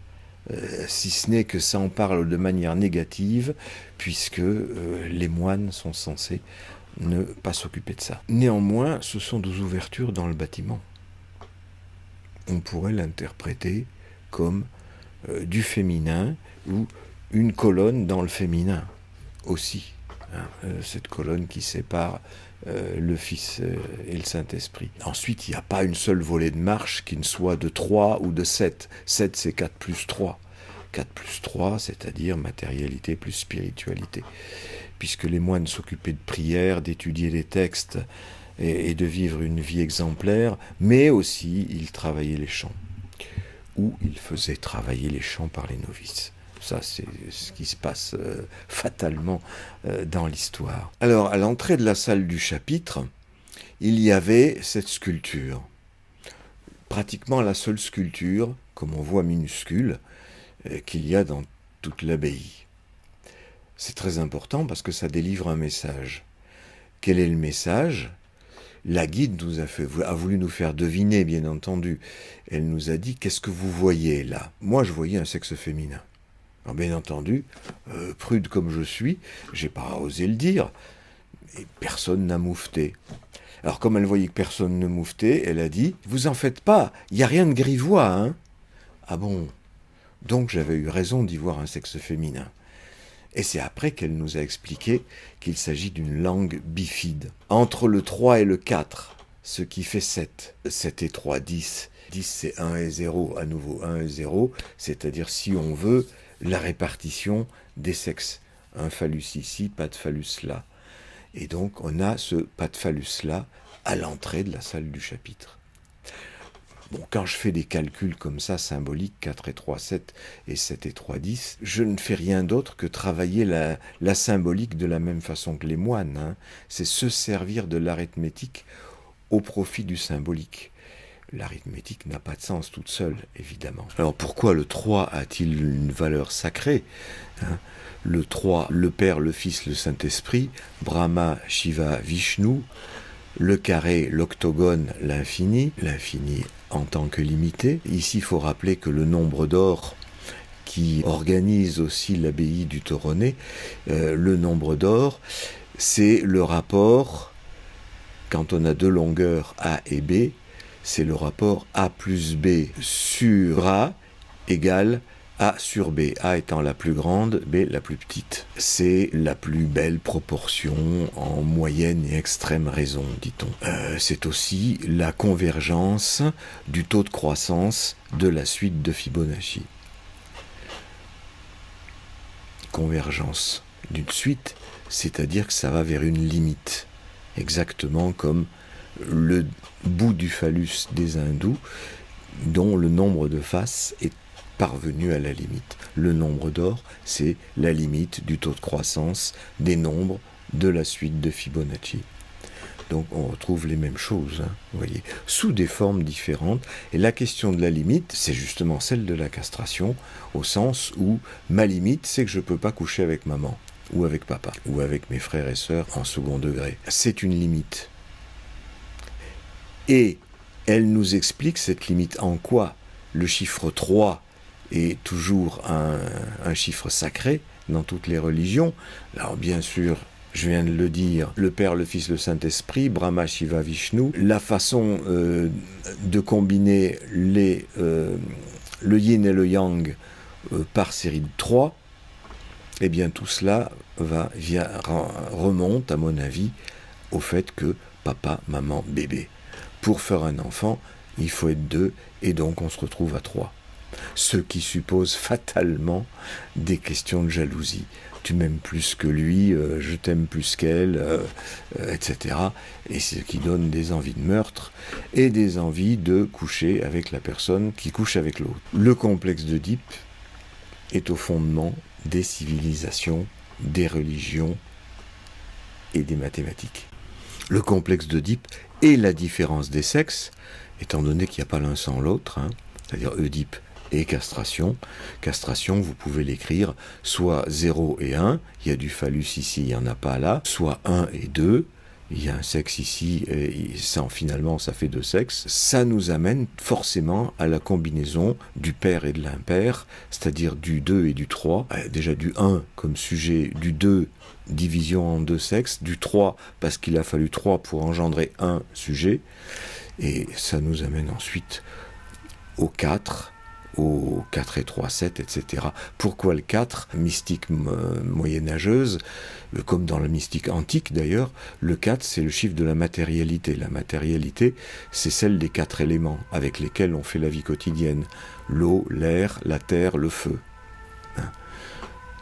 si ce n'est que ça en parle de manière négative, puisque les moines sont censés ne pas s'occuper de ça. Néanmoins, ce sont des ouvertures dans le bâtiment. On pourrait l'interpréter comme du féminin ou une colonne dans le féminin aussi. Cette colonne qui sépare le Fils et le Saint-Esprit. Ensuite, il n'y a pas une seule volée de marche qui ne soit de 3 ou de 7. 7, c'est 4 plus 3. 4 plus 3, c'est-à-dire matérialité plus spiritualité. Puisque les moines s'occupaient de prière, d'étudier les textes et de vivre une vie exemplaire, mais aussi ils travaillaient les chants. Ou ils faisaient travailler les chants par les novices. Ça, c'est ce qui se passe fatalement dans l'histoire. Alors, à l'entrée de la salle du chapitre, il y avait cette sculpture. Pratiquement la seule sculpture, comme on voit minuscule, qu'il y a dans toute l'abbaye. C'est très important parce que ça délivre un message. Quel est le message ? La guide a voulu nous faire deviner, bien entendu. Elle nous a dit, qu'est-ce que vous voyez là ? Moi, je voyais un sexe féminin. Alors, bien entendu, prude comme je suis, j'ai pas osé le dire, et personne n'a moufté. Alors, comme elle voyait que personne ne mouftait, elle a dit, vous en faites pas, il n'y a rien de grivois, hein ? Ah bon ? Donc, j'avais eu raison d'y voir un sexe féminin. Et c'est après qu'elle nous a expliqué qu'il s'agit d'une langue bifide. Entre le 3 et le 4, ce qui fait 7. 7 et 3, 10. 10, c'est 1 et 0, à nouveau 1 et 0, c'est-à-dire, si on veut, la répartition des sexes. Un phallus ici, pas de phallus là. Et donc, on a ce pas de phallus là à l'entrée de la salle du chapitre. Bon, quand je fais des calculs comme ça, symboliques, 4 et 3, 7, et 7 et 3, 10, je ne fais rien d'autre que travailler la symbolique de la même façon que les moines. Hein. C'est se servir de l'arithmétique au profit du symbolique. L'arithmétique n'a pas de sens toute seule, évidemment. Alors pourquoi le 3 a-t-il une valeur sacrée, hein ? Le 3, le Père, le Fils, le Saint-Esprit, Brahma, Shiva, Vishnu, le carré, l'octogone, l'infini en tant que limité. Ici, il faut rappeler que le nombre d'or qui organise aussi l'abbaye du Toronnet, le nombre d'or, c'est le rapport, quand on a 2 longueurs A et B, c'est le rapport A plus B sur A égale A sur B, A étant la plus grande, B la plus petite. C'est la plus belle proportion en moyenne et extrême raison, dit-on. C'est aussi la convergence du taux de croissance de la suite de Fibonacci. Convergence d'une suite, c'est-à-dire que ça va vers une limite, exactement comme le bout du phallus des hindous, dont le nombre de faces est parvenu à la limite. Le nombre d'or, c'est la limite du taux de croissance des nombres de la suite de Fibonacci. Donc on retrouve les mêmes choses, hein, vous voyez, sous des formes différentes. Et la question de la limite, c'est justement celle de la castration, au sens où ma limite, c'est que je ne peux pas coucher avec maman, ou avec papa, ou avec mes frères et sœurs en second degré. C'est une limite. Et elle nous explique cette limite en quoi le chiffre 3 est toujours un chiffre sacré dans toutes les religions. Alors bien sûr, je viens de le dire, le Père, le Fils, le Saint-Esprit, Brahma, Shiva, Vishnu, la façon de combiner le yin et le yang par série de 3, eh bien tout cela remonte, à mon avis, au fait que papa, maman, bébé. Pour faire un enfant, il faut être 2, et donc on se retrouve à 3. Ce qui suppose fatalement des questions de jalousie. Tu m'aimes plus que lui, je t'aime plus qu'elle, etc. Et ce qui donne des envies de meurtre et des envies de coucher avec la personne qui couche avec l'autre. Le complexe d'Oedipe est au fondement des civilisations, des religions et des mathématiques. Le complexe d'Œdipe et la différence des sexes, étant donné qu'il n'y a pas l'un sans l'autre, c'est-à-direŒdipe et castration. Castration, vous pouvez l'écrire soit 0 et 1, il y a du phallus ici, il n'y en a pas là, soit 1 et 2, il y a un sexe ici, et finalement ça fait 2 sexes. Ça nous amène forcément à la combinaison du pair et de l'impair, c'est-à-dire du 2 et du 3, déjà du 1 comme sujet, du 2 division en 2 sexes, du 3 parce qu'il a fallu 3 pour engendrer un sujet, et ça nous amène ensuite au 4, au 4 et 3, 7, etc. Pourquoi le 4 ? Mystique moyenâgeuse, comme dans la mystique antique d'ailleurs, le 4 c'est le chiffre de la matérialité. La matérialité, c'est celle des 4 éléments avec lesquels on fait la vie quotidienne. L'eau, l'air, la terre, le feu.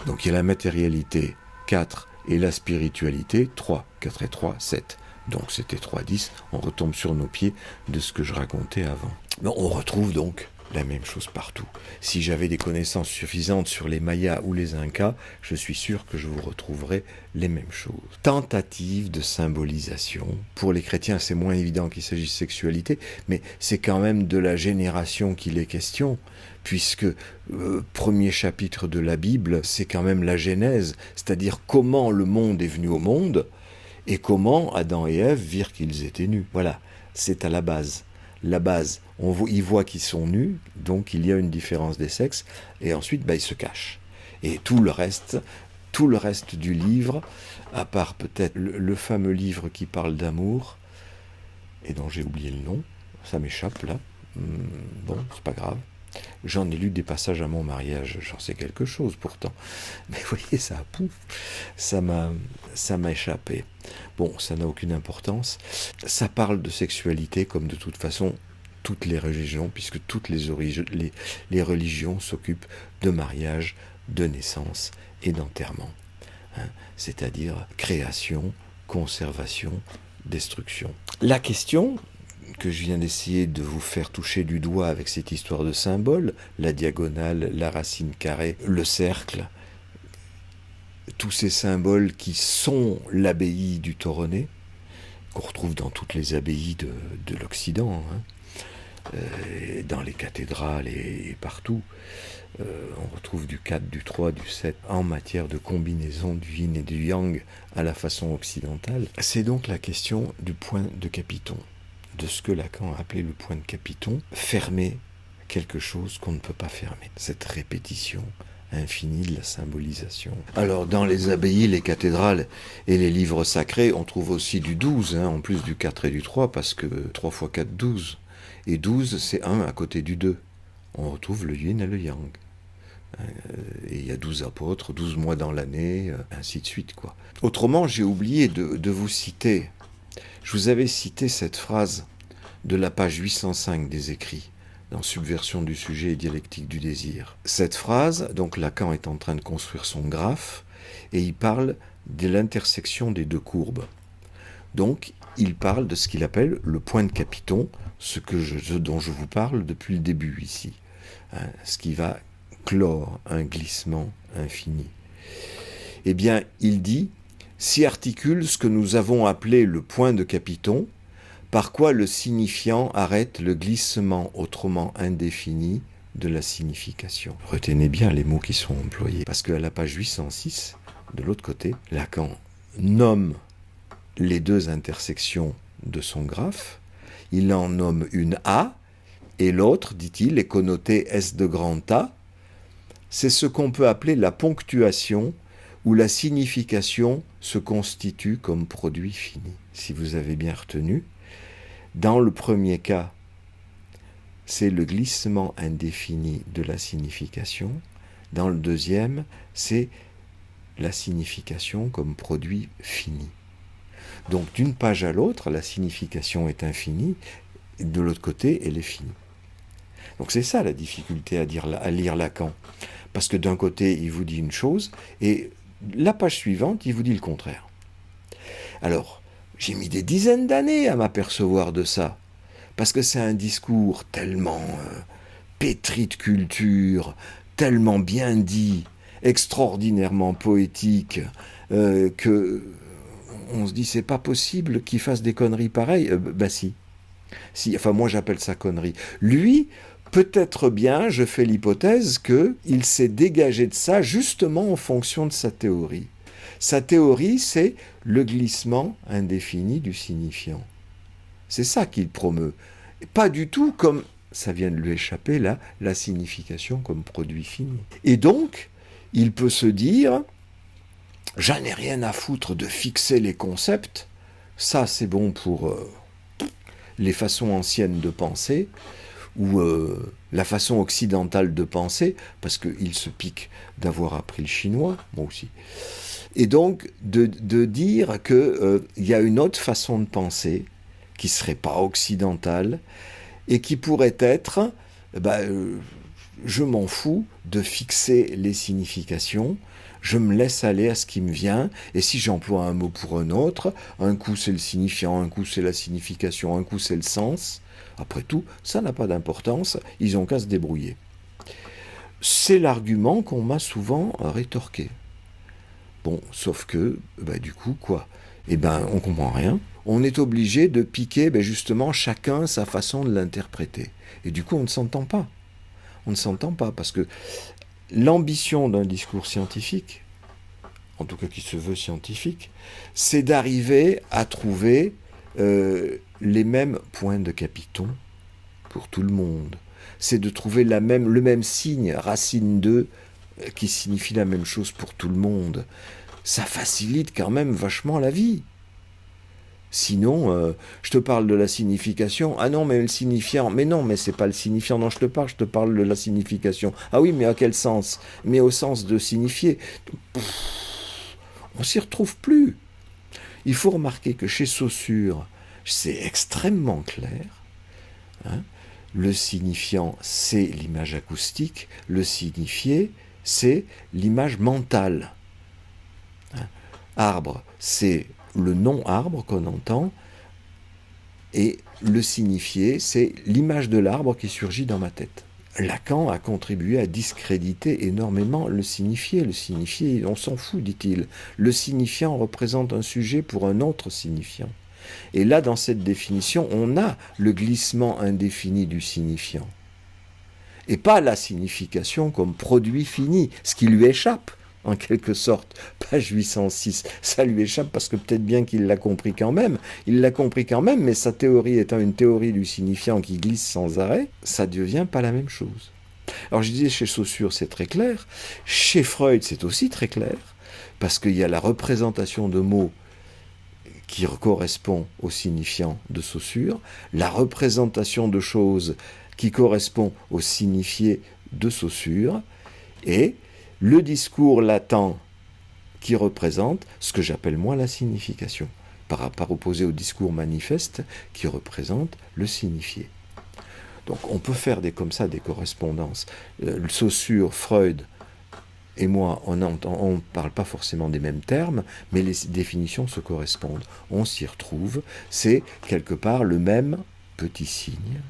Donc il y a la matérialité, 4, et la spiritualité, 3. 4 et 3, 7. Donc c'était 3, 10. On retombe sur nos pieds de ce que je racontais avant. Mais on retrouve donc la même chose partout. Si j'avais des connaissances suffisantes sur les Mayas ou les Incas, je suis sûr que je vous retrouverais les mêmes choses. Tentative de symbolisation. Pour les chrétiens, c'est moins évident qu'il s'agisse de sexualité, mais c'est quand même de la génération qu'il est question, puisque premier chapitre de la Bible, c'est quand même la Genèse, c'est-à-dire comment le monde est venu au monde, et comment Adam et Ève virent qu'ils étaient nus. Voilà, c'est à la base. La base, ils voient qu'ils sont nus, donc il y a une différence des sexes, et ensuite ils se cachent. Et tout le reste du livre, à part peut-être le fameux livre qui parle d'amour, et dont j'ai oublié le nom, ça m'échappe là, bon, c'est pas grave. J'en ai lu des passages à mon mariage, j'en sais quelque chose pourtant. Mais vous voyez, ça m'a échappé. Bon, ça n'a aucune importance. Ça parle de sexualité comme de toute façon toutes les religions, puisque toutes les religions s'occupent de mariage, de naissance et d'enterrement. C'est-à-dire création, conservation, destruction. La question que je viens d'essayer de vous faire toucher du doigt avec cette histoire de symboles, la diagonale, la racine carrée, le cercle, tous ces symboles qui sont l'abbaye du Toronnet, qu'on retrouve dans toutes les abbayes de l'Occident, dans les cathédrales et partout. On retrouve du 4, du 3, du 7 en matière de combinaison du yin et du yang à la façon occidentale. C'est donc la question du point de Capiton, de ce que Lacan a appelé le point de Capiton, fermer quelque chose qu'on ne peut pas fermer. Cette répétition infinie de la symbolisation. Alors, dans les abbayes, les cathédrales et les livres sacrés, on trouve aussi du 12, en plus du 4 et du 3, parce que 3 x 4, 12. Et 12, c'est 1 à côté du 2. On retrouve le yin et le yang. Et il y a 12 apôtres, 12 mois dans l'année, ainsi de suite, quoi. Autrement, j'ai oublié de vous citer. Je vous avais cité cette phrase de la page 805 des Écrits, dans Subversion du sujet et dialectique du désir. Cette phrase, donc Lacan est en train de construire son graphe, et il parle de l'intersection des deux courbes. Donc, il parle de ce qu'il appelle le point de Capiton, ce dont je vous parle depuis le début ici, ce qui va clore un glissement infini. Eh bien, il dit, s'y articule ce que nous avons appelé le point de Capiton, par quoi le signifiant arrête le glissement autrement indéfini de la signification. Retenez bien les mots qui sont employés, parce qu'à la page 806, de l'autre côté, Lacan nomme les deux intersections de son graphe, il en nomme une A, et l'autre, dit-il, est connotée S de grand A, c'est ce qu'on peut appeler la ponctuation, où la signification se constitue comme produit fini. Si vous avez bien retenu, dans le premier cas, c'est le glissement indéfini de la signification. Dans le deuxième, c'est la signification comme produit fini. Donc d'une page à l'autre, la signification est infinie, et de l'autre côté, elle est finie. Donc c'est ça la difficulté à lire Lacan. Parce que d'un côté, il vous dit une chose, et la page suivante, il vous dit le contraire. Alors, j'ai mis des dizaines d'années à m'apercevoir de ça, parce que c'est un discours tellement pétri de culture, tellement bien dit, extraordinairement poétique, que on se dit c'est pas possible qu'il fasse des conneries pareilles. Si. Enfin moi j'appelle ça connerie. Lui, peut-être bien, je fais l'hypothèse qu'il s'est dégagé de ça justement en fonction de sa théorie. Sa théorie, c'est le glissement indéfini du signifiant. C'est ça qu'il promeut. Pas du tout comme, ça vient de lui échapper là, la signification comme produit fini. Et donc, il peut se dire, j'en ai rien à foutre de fixer les concepts, ça c'est bon pour les façons anciennes de penser, ou la façon occidentale de penser, parce qu'il se pique d'avoir appris le chinois, moi aussi. Et donc, de dire qu'il y a une autre façon de penser, qui ne serait pas occidentale, et qui pourrait être, je m'en fous de fixer les significations, je me laisse aller à ce qui me vient, et si j'emploie un mot pour un autre, un coup c'est le signifiant, un coup c'est la signification, un coup c'est le sens, après tout, ça n'a pas d'importance, ils ont qu'à se débrouiller. C'est l'argument qu'on m'a souvent rétorqué. Bon, sauf que, du coup, quoi ? On comprend rien. On est obligé de piquer, justement, chacun sa façon de l'interpréter. Et du coup, on ne s'entend pas. On ne s'entend pas, parce que l'ambition d'un discours scientifique, en tout cas qui se veut scientifique, c'est d'arriver à trouver les mêmes points de capiton pour tout le monde. C'est de trouver le même signe, racine 2, qui signifie la même chose pour tout le monde. Ça facilite quand même vachement la vie. Sinon, je te parle de la signification. Ah non, mais le signifiant. Mais non, mais c'est pas le signifiant dont je te parle de la signification. Ah oui, mais à quel sens ? Mais au sens de signifier. On s'y retrouve plus. Il faut remarquer que chez Saussure, c'est extrêmement clair. Le signifiant, c'est l'image acoustique. Le signifié, c'est l'image mentale. Arbre, c'est le non-arbre qu'on entend, et le signifié, c'est l'image de l'arbre qui surgit dans ma tête. Lacan a contribué à discréditer énormément le signifié. Le signifié, on s'en fout, dit-il. Le signifiant représente un sujet pour un autre signifiant. Et là, dans cette définition, on a le glissement indéfini du signifiant. Et pas la signification comme produit fini, ce qui lui échappe, en quelque sorte. Page 806, ça lui échappe parce que peut-être bien qu'il l'a compris quand même. Il l'a compris quand même, mais sa théorie étant une théorie du signifiant qui glisse sans arrêt, ça ne devient pas la même chose. Alors je disais, chez Saussure, c'est très clair. Chez Freud, c'est aussi très clair, parce qu'il y a la représentation de mots qui correspond au signifiant de Saussure, la représentation de choses qui correspond au signifié de Saussure, et le discours latent qui représente ce que j'appelle moi la signification, par opposé au discours manifeste qui représente le signifié. Donc on peut faire comme ça des correspondances. Saussure, Freud et moi, on ne parle pas forcément des mêmes termes, mais les définitions se correspondent. On s'y retrouve, c'est quelque part le même petit signe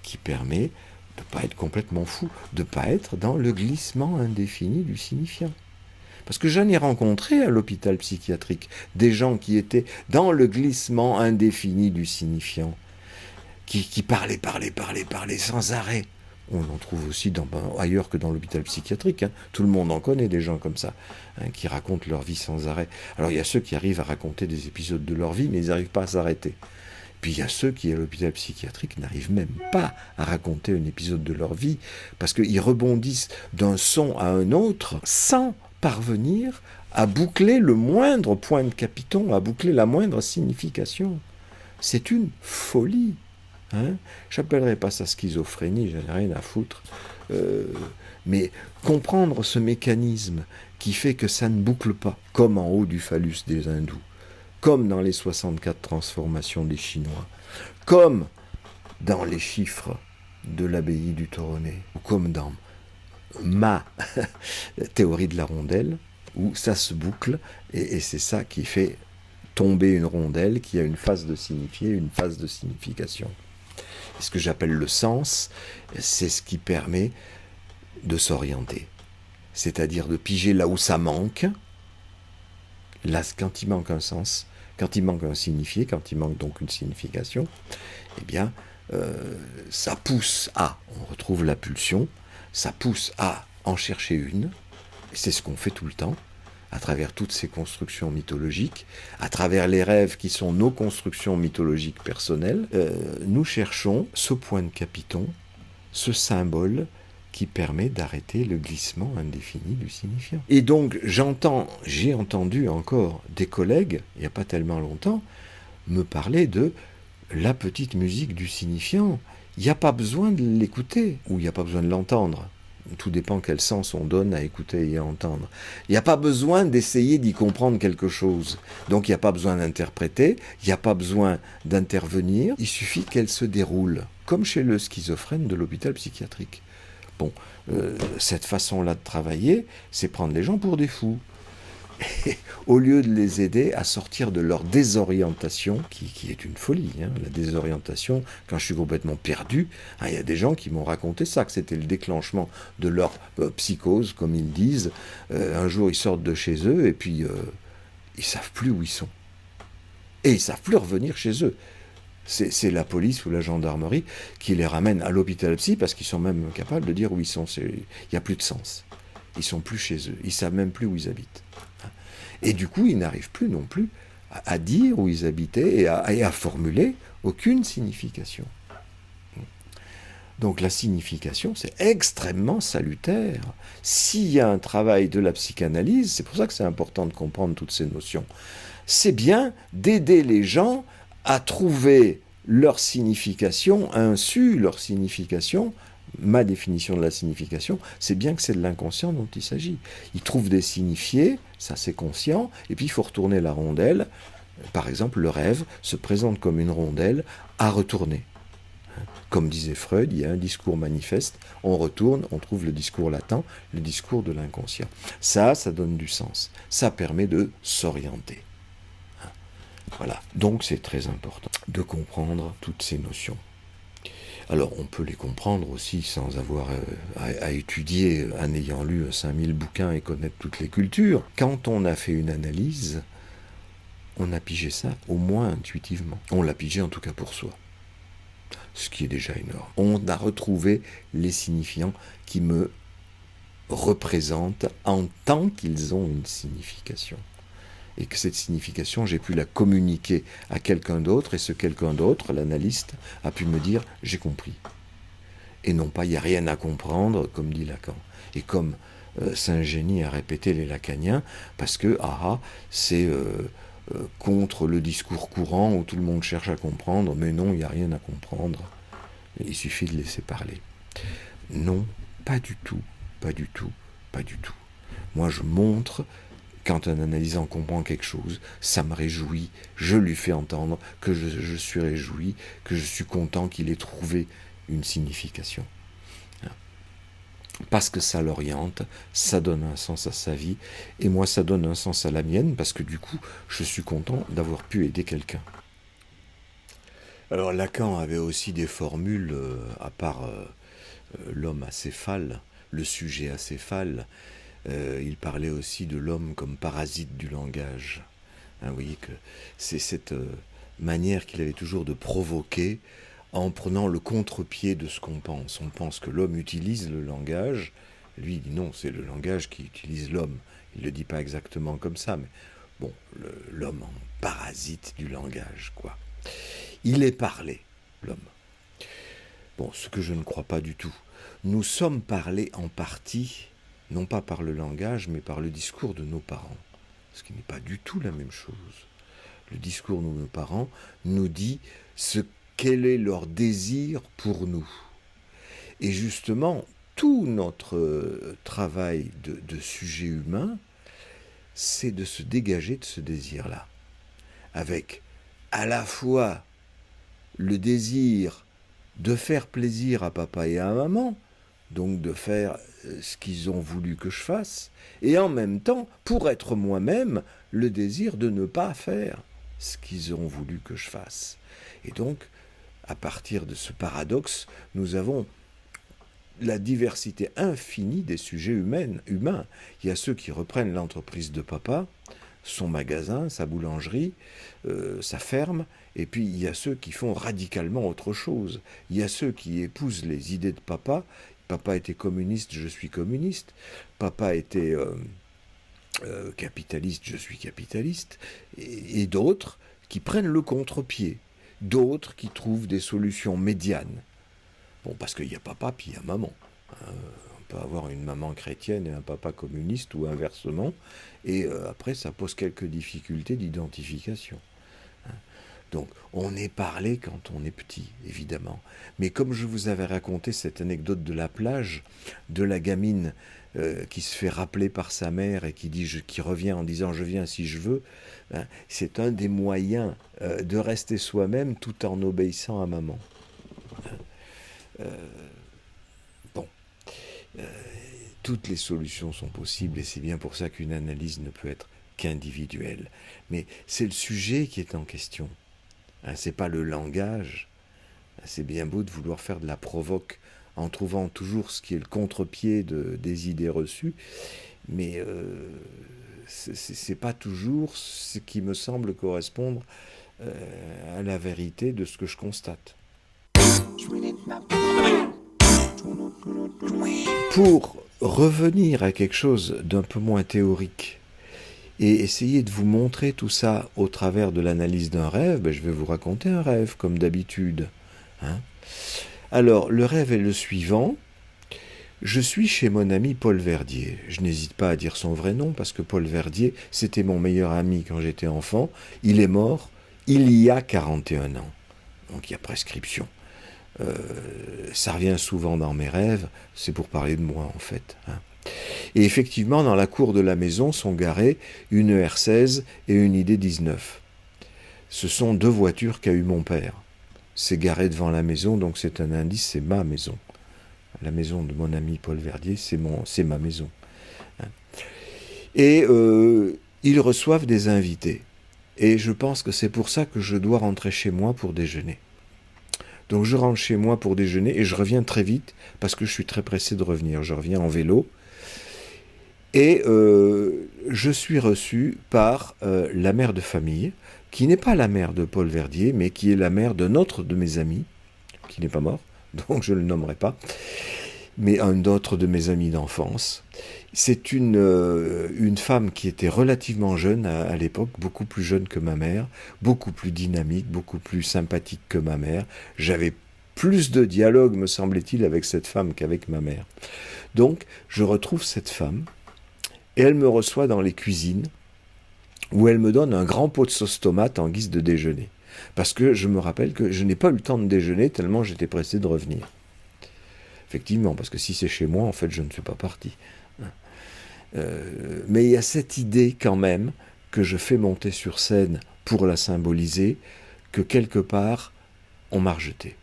qui permet de ne pas être complètement fou, de ne pas être dans le glissement indéfini du signifiant. Parce que j'en ai rencontré à l'hôpital psychiatrique des gens qui étaient dans le glissement indéfini du signifiant, qui parlaient sans arrêt. On en trouve aussi ailleurs que dans l'hôpital psychiatrique. Tout le monde en connaît des gens comme ça, qui racontent leur vie sans arrêt. Alors il y a ceux qui arrivent à raconter des épisodes de leur vie, mais ils n'arrivent pas à s'arrêter. Puis il y a ceux qui, à l'hôpital psychiatrique, n'arrivent même pas à raconter un épisode de leur vie, parce qu'ils rebondissent d'un son à un autre sans parvenir à boucler le moindre point de capiton, à boucler la moindre signification. C'est une folie. J'appellerai pas ça schizophrénie, j'en ai rien à foutre. Mais comprendre ce mécanisme qui fait que ça ne boucle pas, comme en haut du phallus des hindous, comme dans les 64 transformations des Chinois, comme dans les chiffres de l'abbaye du Toronnet, ou comme dans ma théorie de la rondelle, où ça se boucle, et c'est ça qui fait tomber une rondelle qui a une phase de signifié, une phase de signification. Et ce que j'appelle le sens, c'est ce qui permet de s'orienter. c'est-à-dire de piger là où ça manque. Là, quand il manque un sens, quand il manque un signifié, quand il manque donc une signification, eh bien, ça pousse à, on retrouve la pulsion, ça pousse à en chercher une, et c'est ce qu'on fait tout le temps, à travers toutes ces constructions mythologiques, à travers les rêves qui sont nos constructions mythologiques personnelles, nous cherchons ce point de capiton, ce symbole qui permet d'arrêter le glissement indéfini du signifiant. Et donc j'ai entendu encore des collègues, il n'y a pas tellement longtemps, me parler de la petite musique du signifiant. Il n'y a pas besoin de l'écouter, ou il n'y a pas besoin de l'entendre. Tout dépend quel sens on donne à écouter et à entendre. Il n'y a pas besoin d'essayer d'y comprendre quelque chose. Donc il n'y a pas besoin d'interpréter, il n'y a pas besoin d'intervenir, il suffit qu'elle se déroule, comme chez le schizophrène de l'hôpital psychiatrique. Bon, cette façon-là de travailler, c'est prendre les gens pour des fous. Et au lieu de les aider à sortir de leur désorientation, qui est une folie, hein, la désorientation, quand je suis complètement perdu, hein, il y a des gens qui m'ont raconté ça, que c'était le déclenchement de leur psychose, comme ils disent. Un jour, ils sortent de chez eux et puis ils savent plus où ils sont. Et ils savent plus revenir chez eux. C'est la police ou la gendarmerie qui les ramène à l'hôpital psy parce qu'ils sont même capables de dire où ils sont. Il n'y a plus de sens. Ils sont plus chez eux. Ils savent même plus où ils habitent. Et du coup, ils n'arrivent plus non plus à dire où ils habitaient et à formuler aucune signification. Donc la signification, c'est extrêmement salutaire. S'il y a un travail de la psychanalyse, c'est pour ça que c'est important de comprendre toutes ces notions, c'est bien d'aider les gens à trouver leur signification, insu leur signification. Ma définition de la signification, c'est bien que c'est de l'inconscient dont il s'agit. Ils trouvent des signifiés, ça c'est conscient, et puis il faut retourner la rondelle. Par exemple, le rêve se présente comme une rondelle à retourner. Comme disait Freud, il y a un discours manifeste, on retourne, on trouve le discours latent, le discours de l'inconscient. Ça donne du sens. Ça permet de s'orienter. Voilà. Donc c'est très important de comprendre toutes ces notions. Alors on peut les comprendre aussi sans avoir à étudier, en ayant lu 5000 bouquins et connaître toutes les cultures. Quand on a fait une analyse, on a pigé ça au moins intuitivement. On l'a pigé en tout cas pour soi. Ce qui est déjà énorme. On a retrouvé les signifiants qui me représentent en tant qu'ils ont une signification. Et que cette signification, j'ai pu la communiquer à quelqu'un d'autre, et ce quelqu'un d'autre, l'analyste, a pu me dire « j'ai compris ». Et non pas « il n'y a rien à comprendre », comme dit Lacan. Et comme Saint-Génie a répété les lacaniens, parce que c'est contre le discours courant où tout le monde cherche à comprendre, mais non, il n'y a rien à comprendre. Il suffit de laisser parler. Non, pas du tout, pas du tout, pas du tout. Moi, je montre... Quand un analysant comprend quelque chose, ça me réjouit, je lui fais entendre que je suis réjoui, que je suis content qu'il ait trouvé une signification. Parce que ça l'oriente, ça donne un sens à sa vie, et moi ça donne un sens à la mienne, parce que du coup, je suis content d'avoir pu aider quelqu'un. Alors Lacan avait aussi des formules, à part l'homme acéphale, le sujet acéphale. Il parlait aussi de l'homme comme parasite du langage. Vous voyez que c'est cette manière qu'il avait toujours de provoquer en prenant le contre-pied de ce qu'on pense. On pense que l'homme utilise le langage. Lui, il dit non, c'est le langage qui utilise l'homme. Il ne le dit pas exactement comme ça, mais bon, l'homme en parasite du langage, quoi. Il est parlé, l'homme. Bon, ce que je ne crois pas du tout. Nous sommes parlés en partie, non pas par le langage, mais par le discours de nos parents. Ce qui n'est pas du tout la même chose. Le discours de nos parents nous dit quel est leur désir pour nous. Et justement, tout notre travail de sujet humain, c'est de se dégager de ce désir-là. Avec à la fois le désir de faire plaisir à papa et à maman, donc de faire ce qu'ils ont voulu que je fasse, et en même temps, pour être moi-même, le désir de ne pas faire ce qu'ils ont voulu que je fasse. Et donc, à partir de ce paradoxe, nous avons la diversité infinie des sujets humains. Il y a ceux qui reprennent l'entreprise de papa, son magasin, sa boulangerie, sa ferme, et puis il y a ceux qui font radicalement autre chose. Il y a ceux qui épousent les idées de papa. Papa était communiste, je suis communiste. Papa était capitaliste, je suis capitaliste. Et d'autres qui prennent le contre-pied. D'autres qui trouvent des solutions médianes. Bon, parce qu'il y a papa, puis il y a maman. On peut avoir une maman chrétienne et un papa communiste, ou inversement, et après, ça pose quelques difficultés d'identification. Donc, on est parlé quand on est petit, évidemment. Mais comme je vous avais raconté cette anecdote de la plage, de la gamine qui se fait rappeler par sa mère et qui revient en disant « je viens si je veux », c'est un des moyens de rester soi-même tout en obéissant à maman. Toutes les solutions sont possibles et c'est bien pour ça qu'une analyse ne peut être qu'individuelle. Mais c'est le sujet qui est en question. C'est pas le langage. C'est bien beau de vouloir faire de la provoque en trouvant toujours ce qui est le contre-pied des idées reçues, mais c'est pas toujours ce qui me semble correspondre à la vérité de ce que je constate. Pour revenir à quelque chose d'un peu moins théorique et essayer de vous montrer tout ça au travers de l'analyse d'un rêve, je vais vous raconter un rêve comme d'habitude. Alors, le rêve est le suivant. Je suis chez mon ami Paul Verdier. Je n'hésite pas à dire son vrai nom parce que Paul Verdier, c'était mon meilleur ami quand j'étais enfant. Il est mort il y a 41 ans. Donc il y a prescription. Ça revient souvent dans mes rêves, c'est pour parler de moi en fait. Et effectivement, dans la cour de la maison sont garées une R16 et une ID19. Ce sont deux voitures qu'a eu mon père. C'est garé devant la maison, donc c'est un indice, c'est ma maison. La maison de mon ami Paul Verdier, c'est ma maison. Et ils reçoivent des invités. Et je pense que c'est pour ça que je dois rentrer chez moi pour déjeuner. Donc je rentre chez moi pour déjeuner et je reviens très vite parce que je suis très pressé de revenir. Je reviens en vélo. Et je suis reçu par la mère de famille, qui n'est pas la mère de Paul Verdier, mais qui est la mère d'un autre de mes amis, qui n'est pas mort, donc je ne le nommerai pas, mais un autre de mes amis d'enfance. C'est une femme qui était relativement jeune à l'époque, beaucoup plus jeune que ma mère, beaucoup plus dynamique, beaucoup plus sympathique que ma mère. J'avais plus de dialogue, me semblait-il, avec cette femme qu'avec ma mère. Donc, je retrouve cette femme, et elle me reçoit dans les cuisines, où elle me donne un grand pot de sauce tomate en guise de déjeuner. Parce que je me rappelle que je n'ai pas eu le temps de déjeuner tellement j'étais pressé de revenir. Effectivement, parce que si c'est chez moi, en fait, je ne suis pas parti. Mais il y a cette idée quand même que je fais monter sur scène pour la symboliser, que quelque part, on m'a rejeté.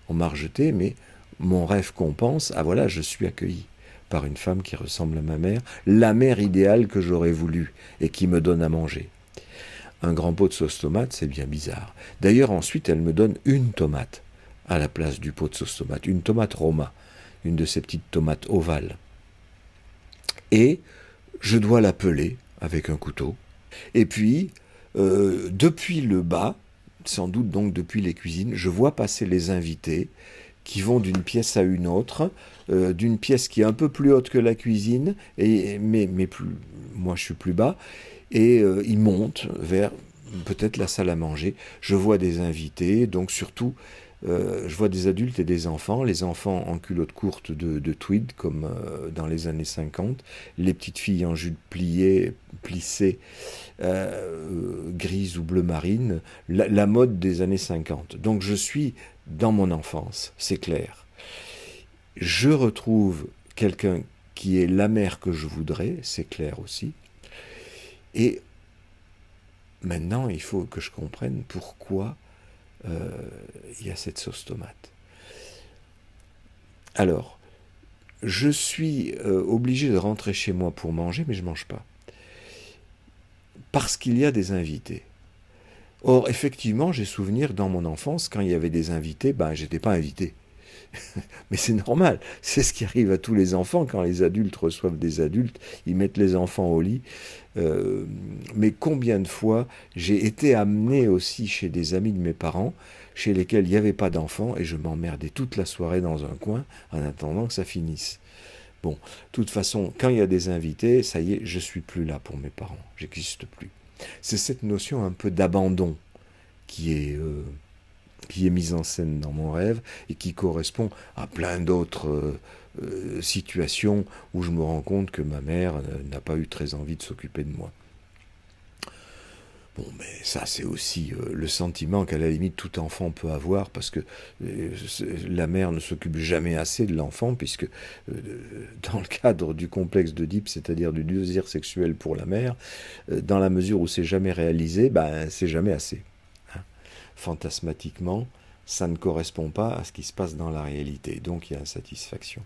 On m'a rejeté, mais mon rêve compense, ah voilà, je suis accueilli par une femme qui ressemble à ma mère, la mère idéale que j'aurais voulu et qui me donne à manger. Un grand pot de sauce tomate, c'est bien bizarre. D'ailleurs, ensuite, elle me donne une tomate à la place du pot de sauce tomate, une tomate Roma, une de ces petites tomates ovales. Et je dois la peler avec un couteau. Et puis, depuis le bas, sans doute donc depuis les cuisines, je vois passer les invités qui vont d'une pièce à une autre, d'une pièce qui est un peu plus haute que la cuisine, mais moi je suis plus bas, et ils montent vers peut-être la salle à manger. Je vois des invités, donc surtout, je vois des adultes et des enfants, les enfants en culotte courte de tweed, comme dans les années 50, les petites filles en jupe plissée, grise ou bleu marine, la mode des années 50. Donc je suis dans mon enfance, c'est clair. Je retrouve quelqu'un qui est la mère que je voudrais, c'est clair aussi. Et maintenant, il faut que je comprenne pourquoi il y a cette sauce tomate. Alors, je suis obligé de rentrer chez moi pour manger, mais je ne mange pas. Parce qu'il y a des invités. Or, effectivement, j'ai souvenir dans mon enfance, quand il y avait des invités, j'étais pas invité. Mais c'est normal, c'est ce qui arrive à tous les enfants quand les adultes reçoivent des adultes, ils mettent les enfants au lit. Mais combien de fois j'ai été amené aussi chez des amis de mes parents, chez lesquels il n'y avait pas d'enfants, et je m'emmerdais toute la soirée dans un coin en attendant que ça finisse. Bon, de toute façon, quand il y a des invités, ça y est, je suis plus là pour mes parents, j'existe plus. C'est cette notion un peu d'abandon qui est mise en scène dans mon rêve et qui correspond à plein d'autres situations où je me rends compte que ma mère n'a pas eu très envie de s'occuper de moi. Bon, mais ça, c'est aussi le sentiment qu'à la limite tout enfant peut avoir, parce que la mère ne s'occupe jamais assez de l'enfant, puisque dans le cadre du complexe d'Oedipe, c'est-à-dire du désir sexuel pour la mère, dans la mesure où c'est jamais réalisé, ben c'est jamais assez. Hein. Fantasmatiquement, ça ne correspond pas à ce qui se passe dans la réalité, donc il y a insatisfaction.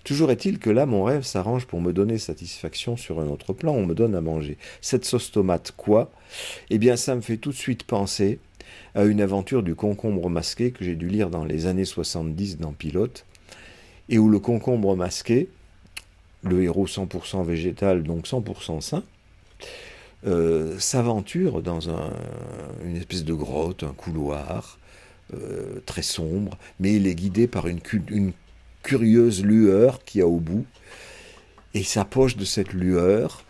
Toujours est-il que là, mon rêve s'arrange pour me donner satisfaction sur un autre plan, on me donne à manger. Cette sauce tomate, quoi? Eh bien, ça me fait tout de suite penser à une aventure du concombre masqué que j'ai dû lire dans les années 70 dans Pilote, et où le concombre masqué, le héros 100% végétal, donc 100% sain, s'aventure dans une espèce de grotte, un couloir, très sombre, mais il est guidé par une curieuse lueur qu'il y a au bout, et il s'approche de cette lueur,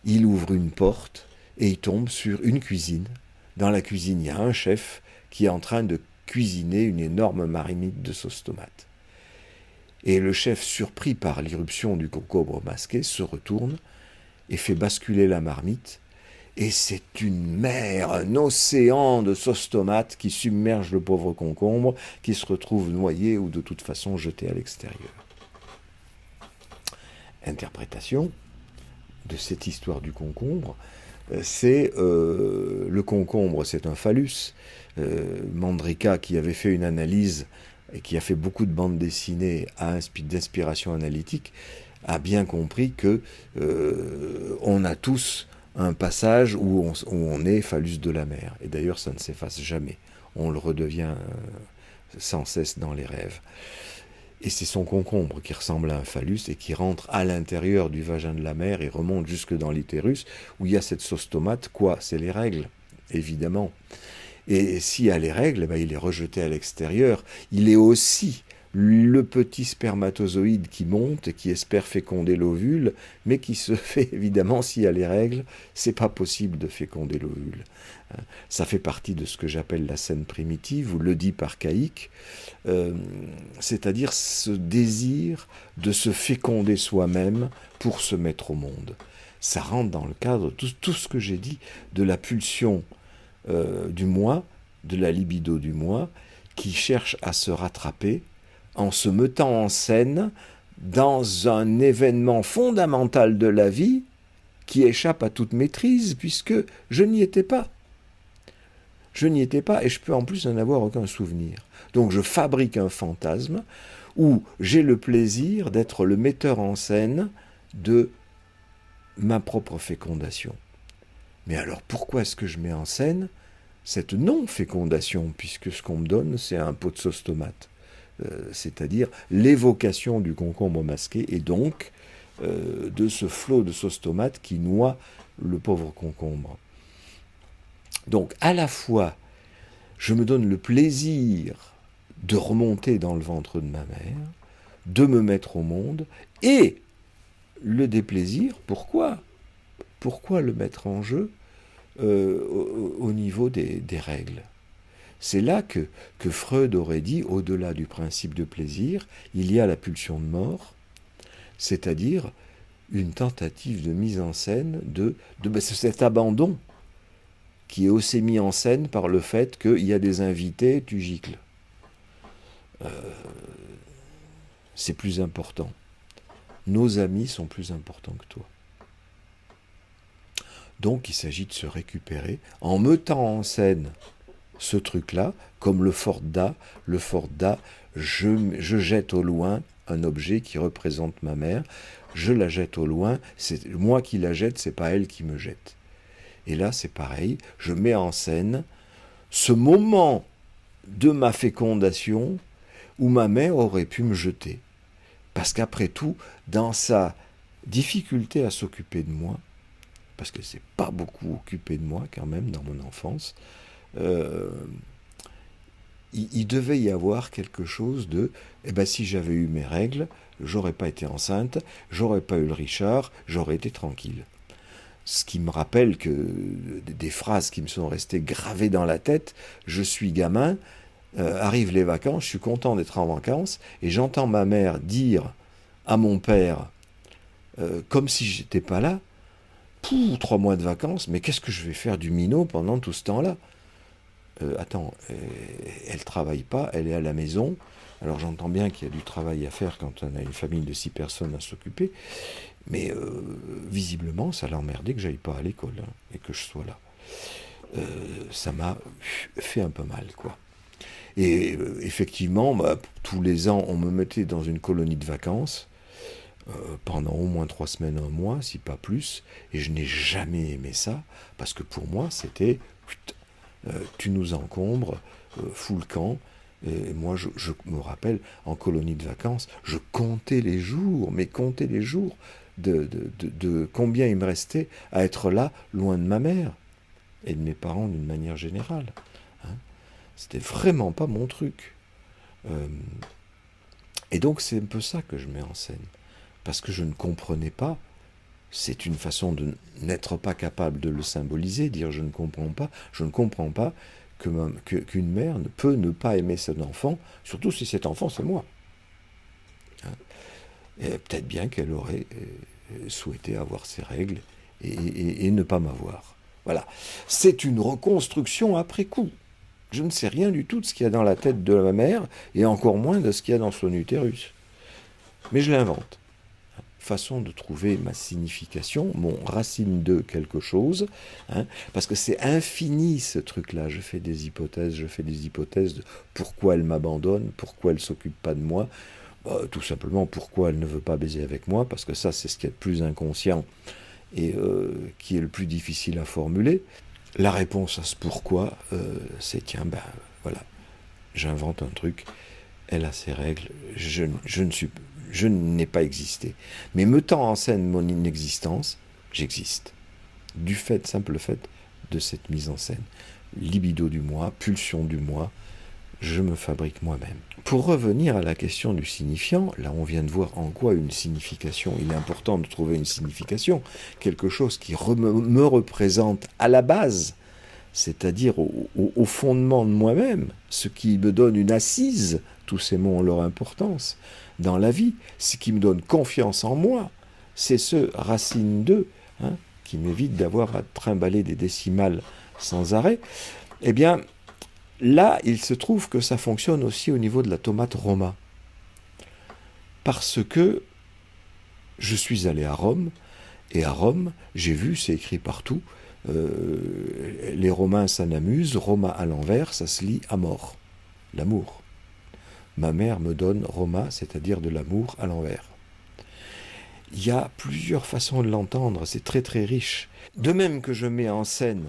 il ouvre une porte, et il tombe sur une cuisine. Dans la cuisine, il y a un chef qui est en train de cuisiner une énorme marmite de sauce tomate. Et le chef, surpris par l'irruption du concombre masqué, se retourne et fait basculer la marmite. Et c'est une mer, un océan de sauce tomate qui submerge le pauvre concombre, qui se retrouve noyé ou de toute façon jeté à l'extérieur. Interprétation de cette histoire du concombre, c'est le concombre, c'est un phallus. Mandrika, qui avait fait une analyse et qui a fait beaucoup de bandes dessinées d'inspiration analytique, a bien compris que on a tous un passage où on est phallus de la mer. Et d'ailleurs, ça ne s'efface jamais. On le redevient sans cesse dans les rêves. Et c'est son concombre qui ressemble à un phallus et qui rentre à l'intérieur du vagin de la mère et remonte jusque dans l'utérus, où il y a cette sauce tomate. Quoi? C'est les règles, évidemment. Et s'il y a les règles, ben, il est rejeté à l'extérieur. Il est aussi le petit spermatozoïde qui monte et qui espère féconder l'ovule, mais qui se fait, évidemment, s'il y a les règles, c'est pas possible de féconder l'ovule. Ça fait partie de ce que j'appelle la scène primitive, ou l'Oedipe archaïque, c'est-à-dire ce désir de se féconder soi-même pour se mettre au monde. Ça rentre dans le cadre, tout ce que j'ai dit, de la pulsion du moi, de la libido du moi, qui cherche à se rattraper en se mettant en scène dans un événement fondamental de la vie qui échappe à toute maîtrise, puisque je n'y étais pas. Je n'y étais pas et je peux en plus n'en avoir aucun souvenir. Donc je fabrique un fantasme où j'ai le plaisir d'être le metteur en scène de ma propre fécondation. Mais alors pourquoi est-ce que je mets en scène cette non-fécondation, puisque ce qu'on me donne, c'est un pot de sauce tomate, c'est-à-dire l'évocation du concombre masqué et donc de ce flot de sauce tomate qui noie le pauvre concombre. Donc à la fois, je me donne le plaisir de remonter dans le ventre de ma mère, de me mettre au monde, et le déplaisir, pourquoi? Pourquoi le mettre en jeu au niveau des règles? C'est là que Freud aurait dit, au-delà du principe de plaisir, il y a la pulsion de mort, c'est-à-dire une tentative de mise en scène de cet abandon qui est aussi mis en scène par le fait qu'il y a des invités, tu gicles. C'est plus important. Nos amis sont plus importants que toi. Donc il s'agit de se récupérer en mettant en scène ce truc-là, comme le Ford-da. Le Ford-da, je jette au loin un objet qui représente ma mère, je la jette au loin, c'est moi qui la jette, c'est pas elle qui me jette. Et là, c'est pareil, je mets en scène ce moment de ma fécondation où ma mère aurait pu me jeter. Parce qu'après tout, dans sa difficulté à s'occuper de moi, parce qu'elle ne s'est pas beaucoup occupée de moi quand même dans mon enfance, il devait y avoir quelque chose de si j'avais eu mes règles, j'aurais pas été enceinte, j'aurais pas eu le Richard, j'aurais été tranquille. Ce qui me rappelle que des phrases qui me sont restées gravées dans la tête, je suis gamin, arrivent les vacances, je suis content d'être en vacances, et j'entends ma mère dire à mon père, comme si j'étais pas là, 3 mois de vacances, mais qu'est-ce que je vais faire du minot pendant tout ce temps-là ? Attends, elle travaille pas, elle est à la maison. Alors j'entends bien qu'il y a du travail à faire quand on a une famille de 6 personnes à s'occuper, mais visiblement ça l'emmerdait que j'aille pas à l'école et que je sois là. Ça m'a fait un peu mal, quoi. Et effectivement, tous les ans, on me mettait dans une colonie de vacances pendant au moins 3 semaines, 1 mois, si pas plus, et je n'ai jamais aimé ça, parce que pour moi, c'était tu nous encombres, fous le camp. Et moi, je me rappelle, en colonie de vacances, je comptais les jours, mais comptais les jours de combien il me restait à être là, loin de ma mère et de mes parents d'une manière générale. C'était vraiment pas mon truc. Et donc, c'est un peu ça que je mets en scène. Parce que je ne comprenais pas. C'est une façon de n'être pas capable de le symboliser, dire je ne comprends pas qu'une mère ne peut ne pas aimer son enfant, surtout si cet enfant c'est moi. Et peut-être bien qu'elle aurait souhaité avoir ses règles et ne pas m'avoir. Voilà. C'est une reconstruction après coup. Je ne sais rien du tout de ce qu'il y a dans la tête de ma mère, et encore moins de ce qu'il y a dans son utérus. Mais je l'invente. Façon de trouver ma signification, mon racine de quelque chose, parce que c'est infini ce truc-là. Je fais des hypothèses de pourquoi elle m'abandonne, pourquoi elle ne s'occupe pas de moi, tout simplement pourquoi elle ne veut pas baiser avec moi, parce que ça c'est ce qui est le plus inconscient et qui est le plus difficile à formuler. La réponse à ce pourquoi, c'est voilà, j'invente un truc, elle a ses règles, je n'ai pas existé. Mais mettant en scène mon inexistence, j'existe. Du simple fait de cette mise en scène. Libido du moi, pulsion du moi, je me fabrique moi-même. Pour revenir à la question du signifiant, là on vient de voir en quoi une signification, il est important de trouver une signification, quelque chose qui me représente à la base, c'est-à-dire au fondement de moi-même, ce qui me donne une assise, tous ces mots ont leur importance, dans la vie, ce qui me donne confiance en moi, c'est ce racine 2, qui m'évite d'avoir à trimballer des décimales sans arrêt. Eh bien, là, il se trouve que ça fonctionne aussi au niveau de la tomate Roma. Parce que je suis allé à Rome, et à Rome, j'ai vu, c'est écrit partout, les Romains s'en amusent, Roma à l'envers, ça se lit amor, l'amour. Ma mère me donne Roma, c'est-à-dire de l'amour à l'envers. Il y a plusieurs façons de l'entendre, c'est très très riche. De même que je mets en scène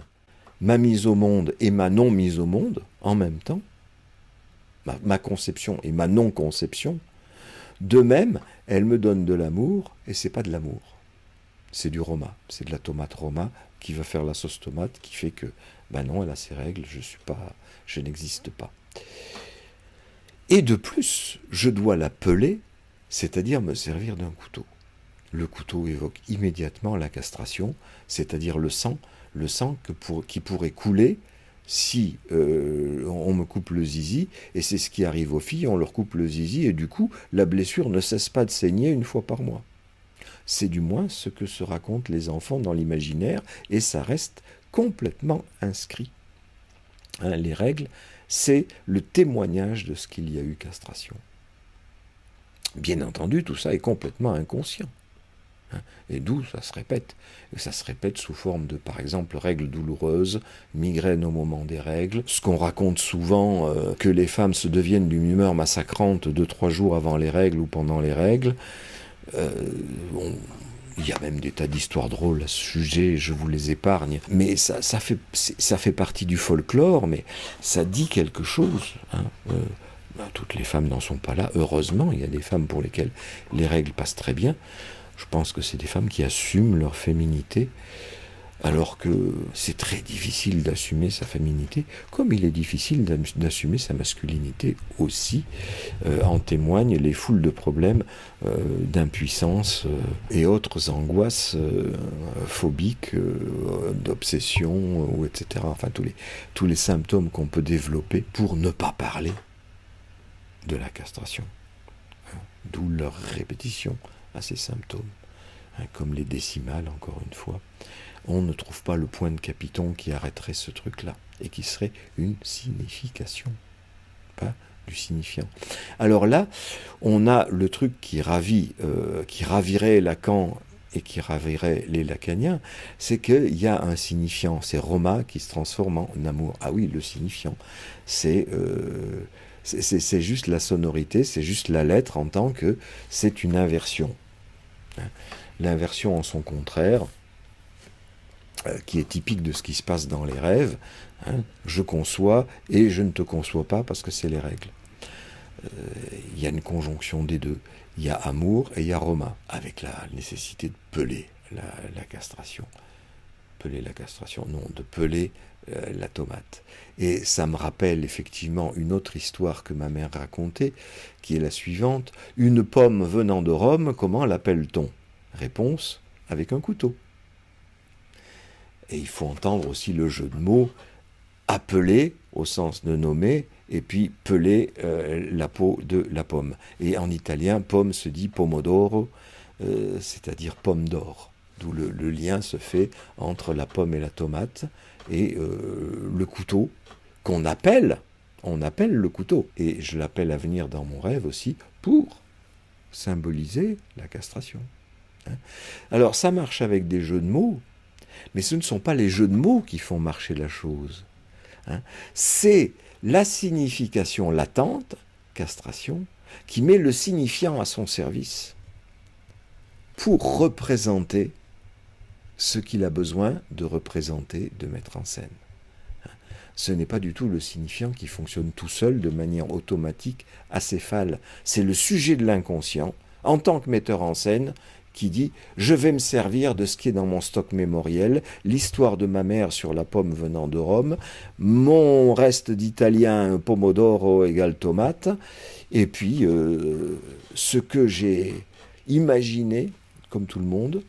ma mise au monde et ma non-mise au monde, en même temps, ma conception et ma non-conception, de même, elle me donne de l'amour et c'est pas de l'amour. C'est du Roma, c'est de la tomate Roma qui va faire la sauce tomate, qui fait que, non, elle a ses règles, je n'existe pas. Et de plus, je dois la peler, c'est-à-dire me servir d'un couteau. Le couteau évoque immédiatement la castration, c'est-à-dire le sang qui pourrait couler si on me coupe le zizi, et c'est ce qui arrive aux filles, on leur coupe le zizi, et du coup, la blessure ne cesse pas de saigner 1 fois par mois. C'est du moins ce que se racontent les enfants dans l'imaginaire, et ça reste complètement inscrit. Les règles, c'est le témoignage de ce qu'il y a eu castration. Bien entendu, tout ça est complètement inconscient. Et d'où ça se répète. Et ça se répète sous forme de, par exemple, règles douloureuses, migraines au moment des règles. Ce qu'on raconte souvent, que les femmes se deviennent d'une humeur massacrante 2-3 jours avant les règles ou pendant les règles. Il y a même des tas d'histoires drôles à ce sujet, je vous les épargne. Mais ça fait partie du folklore, mais ça dit quelque chose. Toutes les femmes n'en sont pas là. Heureusement, il y a des femmes pour lesquelles les règles passent très bien. Je pense que c'est des femmes qui assument leur féminité, alors que c'est très difficile d'assumer sa féminité, comme il est difficile d'assumer sa masculinité aussi. En témoignent les foules de problèmes d'impuissance et autres angoisses phobiques, d'obsession, etc. Enfin, tous les symptômes qu'on peut développer pour ne pas parler de la castration. D'où leur répétition à ces symptômes. Comme les décimales, encore une fois. On ne trouve pas le point de capiton qui arrêterait ce truc-là, et qui serait une signification, pas du signifiant. Alors là, on a le truc qui ravirait Lacan et qui ravirait les lacaniens, c'est qu'il y a un signifiant, c'est Roma qui se transforme en amour. Ah oui, le signifiant, c'est juste la sonorité, c'est juste la lettre en tant que c'est une inversion. L'inversion en son contraire, qui est typique de ce qui se passe dans les rêves, je conçois et je ne te conçois pas parce que c'est les règles. Il y a une conjonction des deux. Il y a amour et il y a Roma, avec la nécessité de peler la castration. Peler la castration, non, de peler la tomate. Et ça me rappelle effectivement une autre histoire que ma mère racontait, qui est la suivante. Une pomme venant de Rome, comment l'appelle-t-on ? Réponse, avec un couteau. Et il faut entendre aussi le jeu de mots, appeler, au sens de nommer, et puis peler la peau de la pomme. Et en italien, pomme se dit pomodoro, c'est-à-dire pomme d'or. D'où le lien se fait entre la pomme et la tomate, et le couteau, qu'on appelle, on appelle le couteau. Et je l'appelle à venir dans mon rêve aussi, pour symboliser la castration. Alors ça marche avec des jeux de mots, mais ce ne sont pas les jeux de mots qui font marcher la chose. C'est la signification latente, castration, qui met le signifiant à son service pour représenter ce qu'il a besoin de représenter, de mettre en scène. Ce n'est pas du tout le signifiant qui fonctionne tout seul de manière automatique, acéphale. C'est le sujet de l'inconscient, en tant que metteur en scène, qui dit « Je vais me servir de ce qui est dans mon stock mémoriel, l'histoire de ma mère sur la pomme venant de Rome, mon reste d'italien pomodoro égale tomate, et puis ce que j'ai imaginé, comme tout le monde,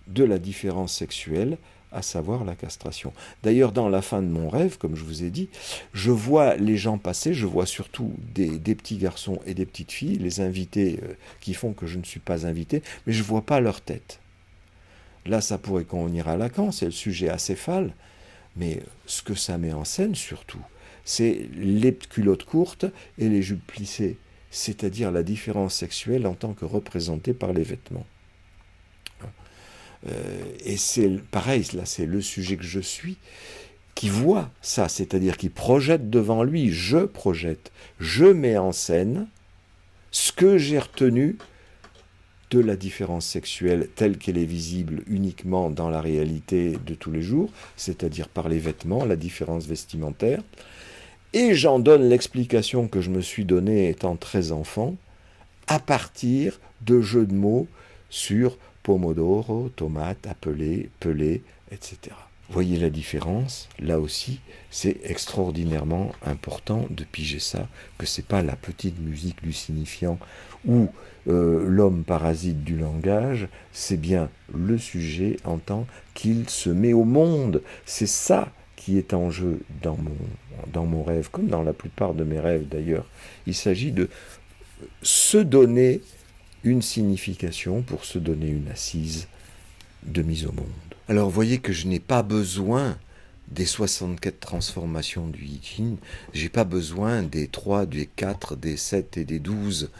de la différence sexuelle, à savoir la castration. » D'ailleurs, dans la fin de mon rêve, comme je vous ai dit, je vois les gens passer, je vois surtout des petits garçons et des petites filles, les invités qui font que je ne suis pas invité, mais je ne vois pas leur tête. Là, ça pourrait convenir à Lacan, c'est le sujet acéphale, mais ce que ça met en scène surtout, c'est les culottes courtes et les jupes plissées, c'est-à-dire la différence sexuelle en tant que représentée par les vêtements. Et c'est pareil, là c'est le sujet que je suis, qui voit ça, c'est-à-dire qui projette devant lui, je projette, je mets en scène ce que j'ai retenu de la différence sexuelle telle qu'elle est visible uniquement dans la réalité de tous les jours, c'est-à-dire par les vêtements, la différence vestimentaire, et j'en donne l'explication que je me suis donnée étant très enfant, à partir de jeux de mots sur pomodoro, tomate, appeler, peler, etc. Voyez la différence, là aussi, c'est extraordinairement important de piger ça, que c'est pas la petite musique du signifiant ou l'homme parasite du langage, c'est bien le sujet en tant qu'il se met au monde. C'est ça qui est en jeu dans mon rêve, comme dans la plupart de mes rêves d'ailleurs. Il s'agit de se donner une signification pour se donner une assise de mise au monde. Alors vous voyez que je n'ai pas besoin des 64 transformations du I Ching, j'ai pas besoin des 3, des 4, des 7 et des 12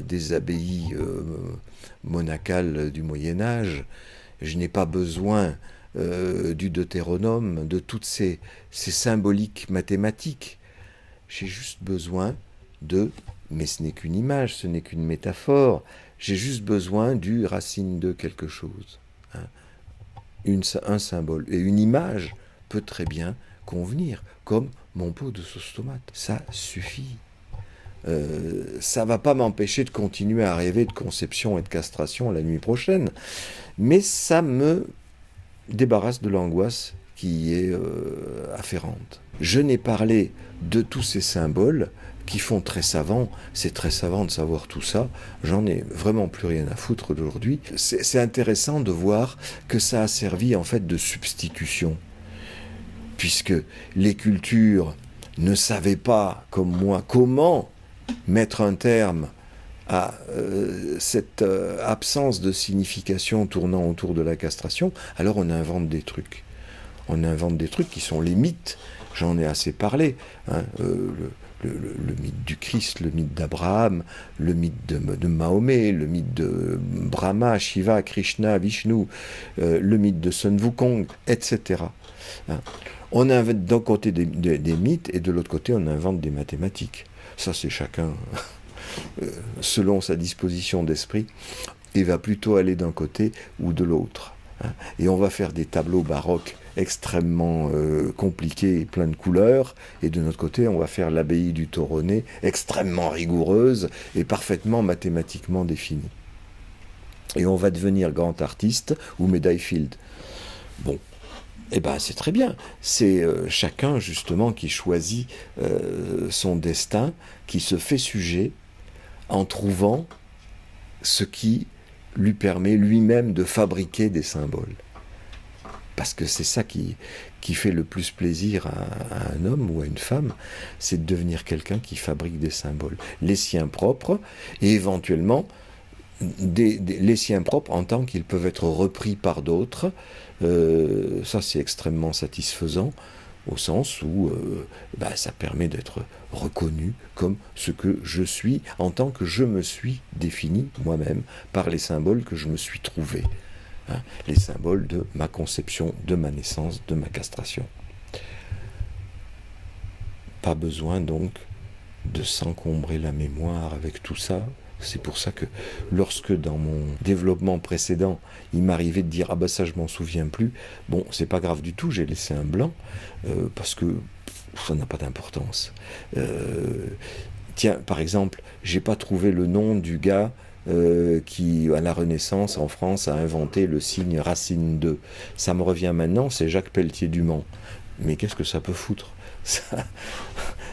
des abbayes monacales du Moyen-Âge, je n'ai pas besoin du Deutéronome, de toutes ces symboliques mathématiques, j'ai juste besoin mais ce n'est qu'une image, ce n'est qu'une métaphore. J'ai juste besoin du racine de quelque chose. Un symbole. Et une image peut très bien convenir, comme mon pot de sauce tomate. Ça suffit. ça va pas m'empêcher de continuer à rêver de conception et de castration la nuit prochaine, mais ça me débarrasse de l'angoisse qui y est afférente. Je n'ai parlé de tous ces symboles qui font très savant. C'est très savant de savoir tout ça. J'en ai vraiment plus rien à foutre d'aujourd'hui. C'est intéressant de voir que ça a servi en fait de substitution, puisque les cultures ne savaient pas, comme moi, comment mettre un terme à cette absence de signification tournant autour de la castration. Alors on invente des trucs. On invente des trucs qui sont les mythes. J'en ai assez parlé. Hein, le mythe du Christ, le mythe d'Abraham, le mythe de Mahomet, le mythe de Brahma, Shiva, Krishna, Vishnu, le mythe de Sun Wukong, etc. Hein. On invente d'un côté des mythes et de l'autre côté on invente des mathématiques. Ça c'est chacun selon sa disposition d'esprit, il va plutôt aller d'un côté ou de l'autre. Hein. Et on va faire des tableaux baroques extrêmement compliqués et pleins de couleurs, et de notre côté on va faire l'abbaye du Toronnet extrêmement rigoureuse et parfaitement mathématiquement définie. Et on va devenir grand artiste ou médaille Field. Bon, eh ben c'est très bien. C'est chacun justement qui choisit son destin, qui se fait sujet en trouvant ce qui lui permet lui-même de fabriquer des symboles. Parce que c'est ça qui fait le plus plaisir à un homme ou à une femme, c'est de devenir quelqu'un qui fabrique des symboles, les siens propres, et éventuellement les siens propres en tant qu'ils peuvent être repris par d'autres. Ça c'est extrêmement satisfaisant, au sens où ça permet d'être reconnu comme ce que je suis, en tant que je me suis défini moi-même par les symboles que je me suis trouvé. Hein, les symboles de ma conception, de ma naissance, de ma castration. Pas besoin donc de s'encombrer la mémoire avec tout ça. C'est pour ça que lorsque dans mon développement précédent, il m'arrivait de dire « Ah ben ça je m'en souviens plus », bon c'est pas grave du tout, j'ai laissé un blanc, parce que ça n'a pas d'importance. Tiens, par exemple, j'ai pas trouvé le nom du gars qui, à la Renaissance, en France, a inventé le signe racine 2. Ça me revient maintenant, c'est Jacques Pelletier du Mans. Mais qu'est-ce que ça peut foutre ?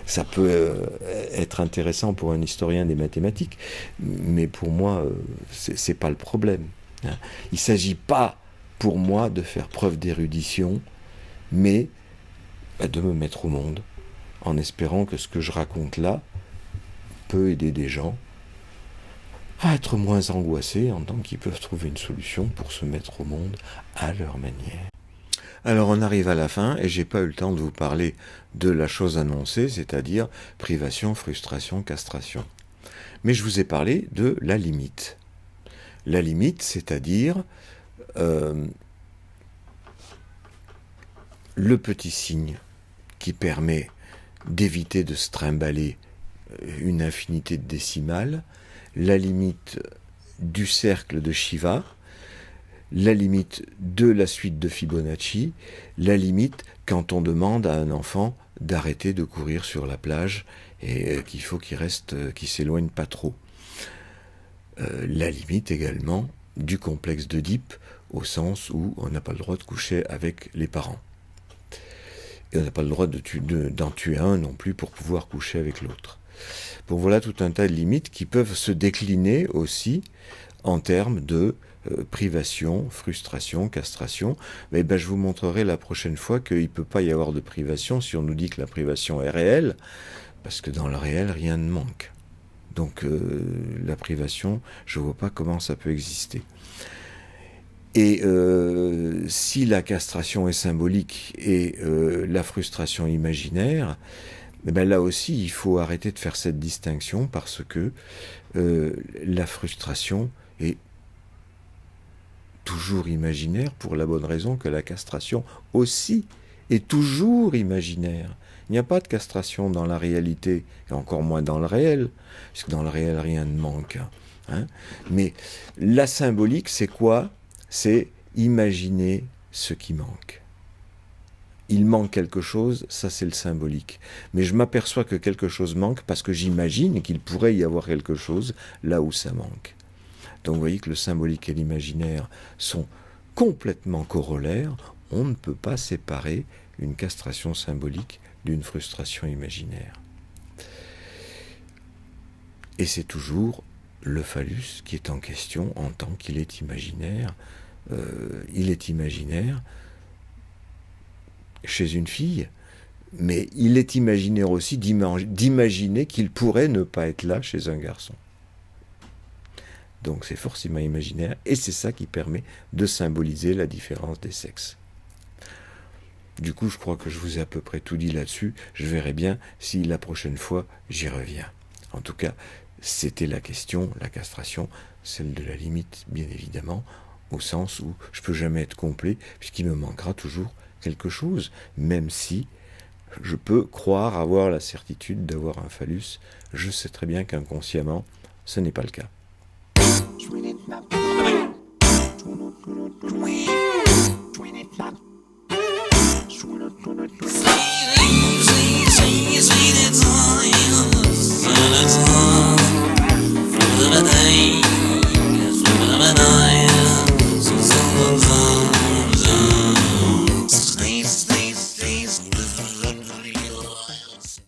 Ça peut être intéressant pour un historien des mathématiques, mais pour moi, c'est pas le problème. Hein. Il ne s'agit pas, pour moi, de faire preuve d'érudition, mais de me mettre au monde, en espérant que ce que je raconte là peut aider des gens à être moins angoissés en tant qu'ils peuvent trouver une solution pour se mettre au monde à leur manière. Alors on arrive à la fin et j'ai pas eu le temps de vous parler de la chose annoncée, c'est-à-dire privation, frustration, castration. Mais je vous ai parlé de la limite. La limite, c'est-à-dire le petit signe qui permet d'éviter de se trimballer une infinité de décimales, la limite du cercle de Shiva, la limite de la suite de Fibonacci, la limite quand on demande à un enfant d'arrêter de courir sur la plage et qu'il faut qu'il s'éloigne pas trop. La limite également du complexe d'Oedipe, au sens où on n'a pas le droit de coucher avec les parents. Et on n'a pas le droit d'en tuer un non plus pour pouvoir coucher avec l'autre. Bon, voilà tout un tas de limites qui peuvent se décliner aussi en termes de privation, frustration, castration. Mais je vous montrerai la prochaine fois qu'il ne peut pas y avoir de privation si on nous dit que la privation est réelle, parce que dans le réel, rien ne manque. Donc la privation, je ne vois pas comment ça peut exister. Et si la castration est symbolique et la frustration imaginaire, là aussi, il faut arrêter de faire cette distinction parce que la frustration est toujours imaginaire pour la bonne raison que la castration aussi est toujours imaginaire. Il n'y a pas de castration dans la réalité, et encore moins dans le réel, puisque dans le réel, rien ne manque. Hein. Mais la symbolique, c'est quoi ? C'est imaginer ce qui manque. il manque quelque chose, ça c'est le symbolique. Mais je m'aperçois que quelque chose manque parce que j'imagine qu'il pourrait y avoir quelque chose là où ça manque. Donc vous voyez que le symbolique et l'imaginaire sont complètement corollaires. On ne peut pas séparer une castration symbolique d'une frustration imaginaire. Et c'est toujours le phallus qui est en question en tant qu'il est imaginaire. Il est imaginaire chez une fille, mais il est imaginaire aussi d'imaginer qu'il pourrait ne pas être là chez un garçon. Donc c'est forcément imaginaire, et c'est ça qui permet de symboliser la différence des sexes. Du coup, je crois que je vous ai à peu près tout dit là-dessus. Je verrai bien si la prochaine fois j'y reviens. En tout cas, c'était la question, la castration, celle de la limite, bien évidemment, au sens où je ne peux jamais être complet, puisqu'il me manquera toujours quelque chose, même si je peux croire avoir la certitude d'avoir un phallus. Je sais très bien qu'inconsciemment, ce n'est pas le cas. Sweet, sweet, sweet, sweet, it's all yours.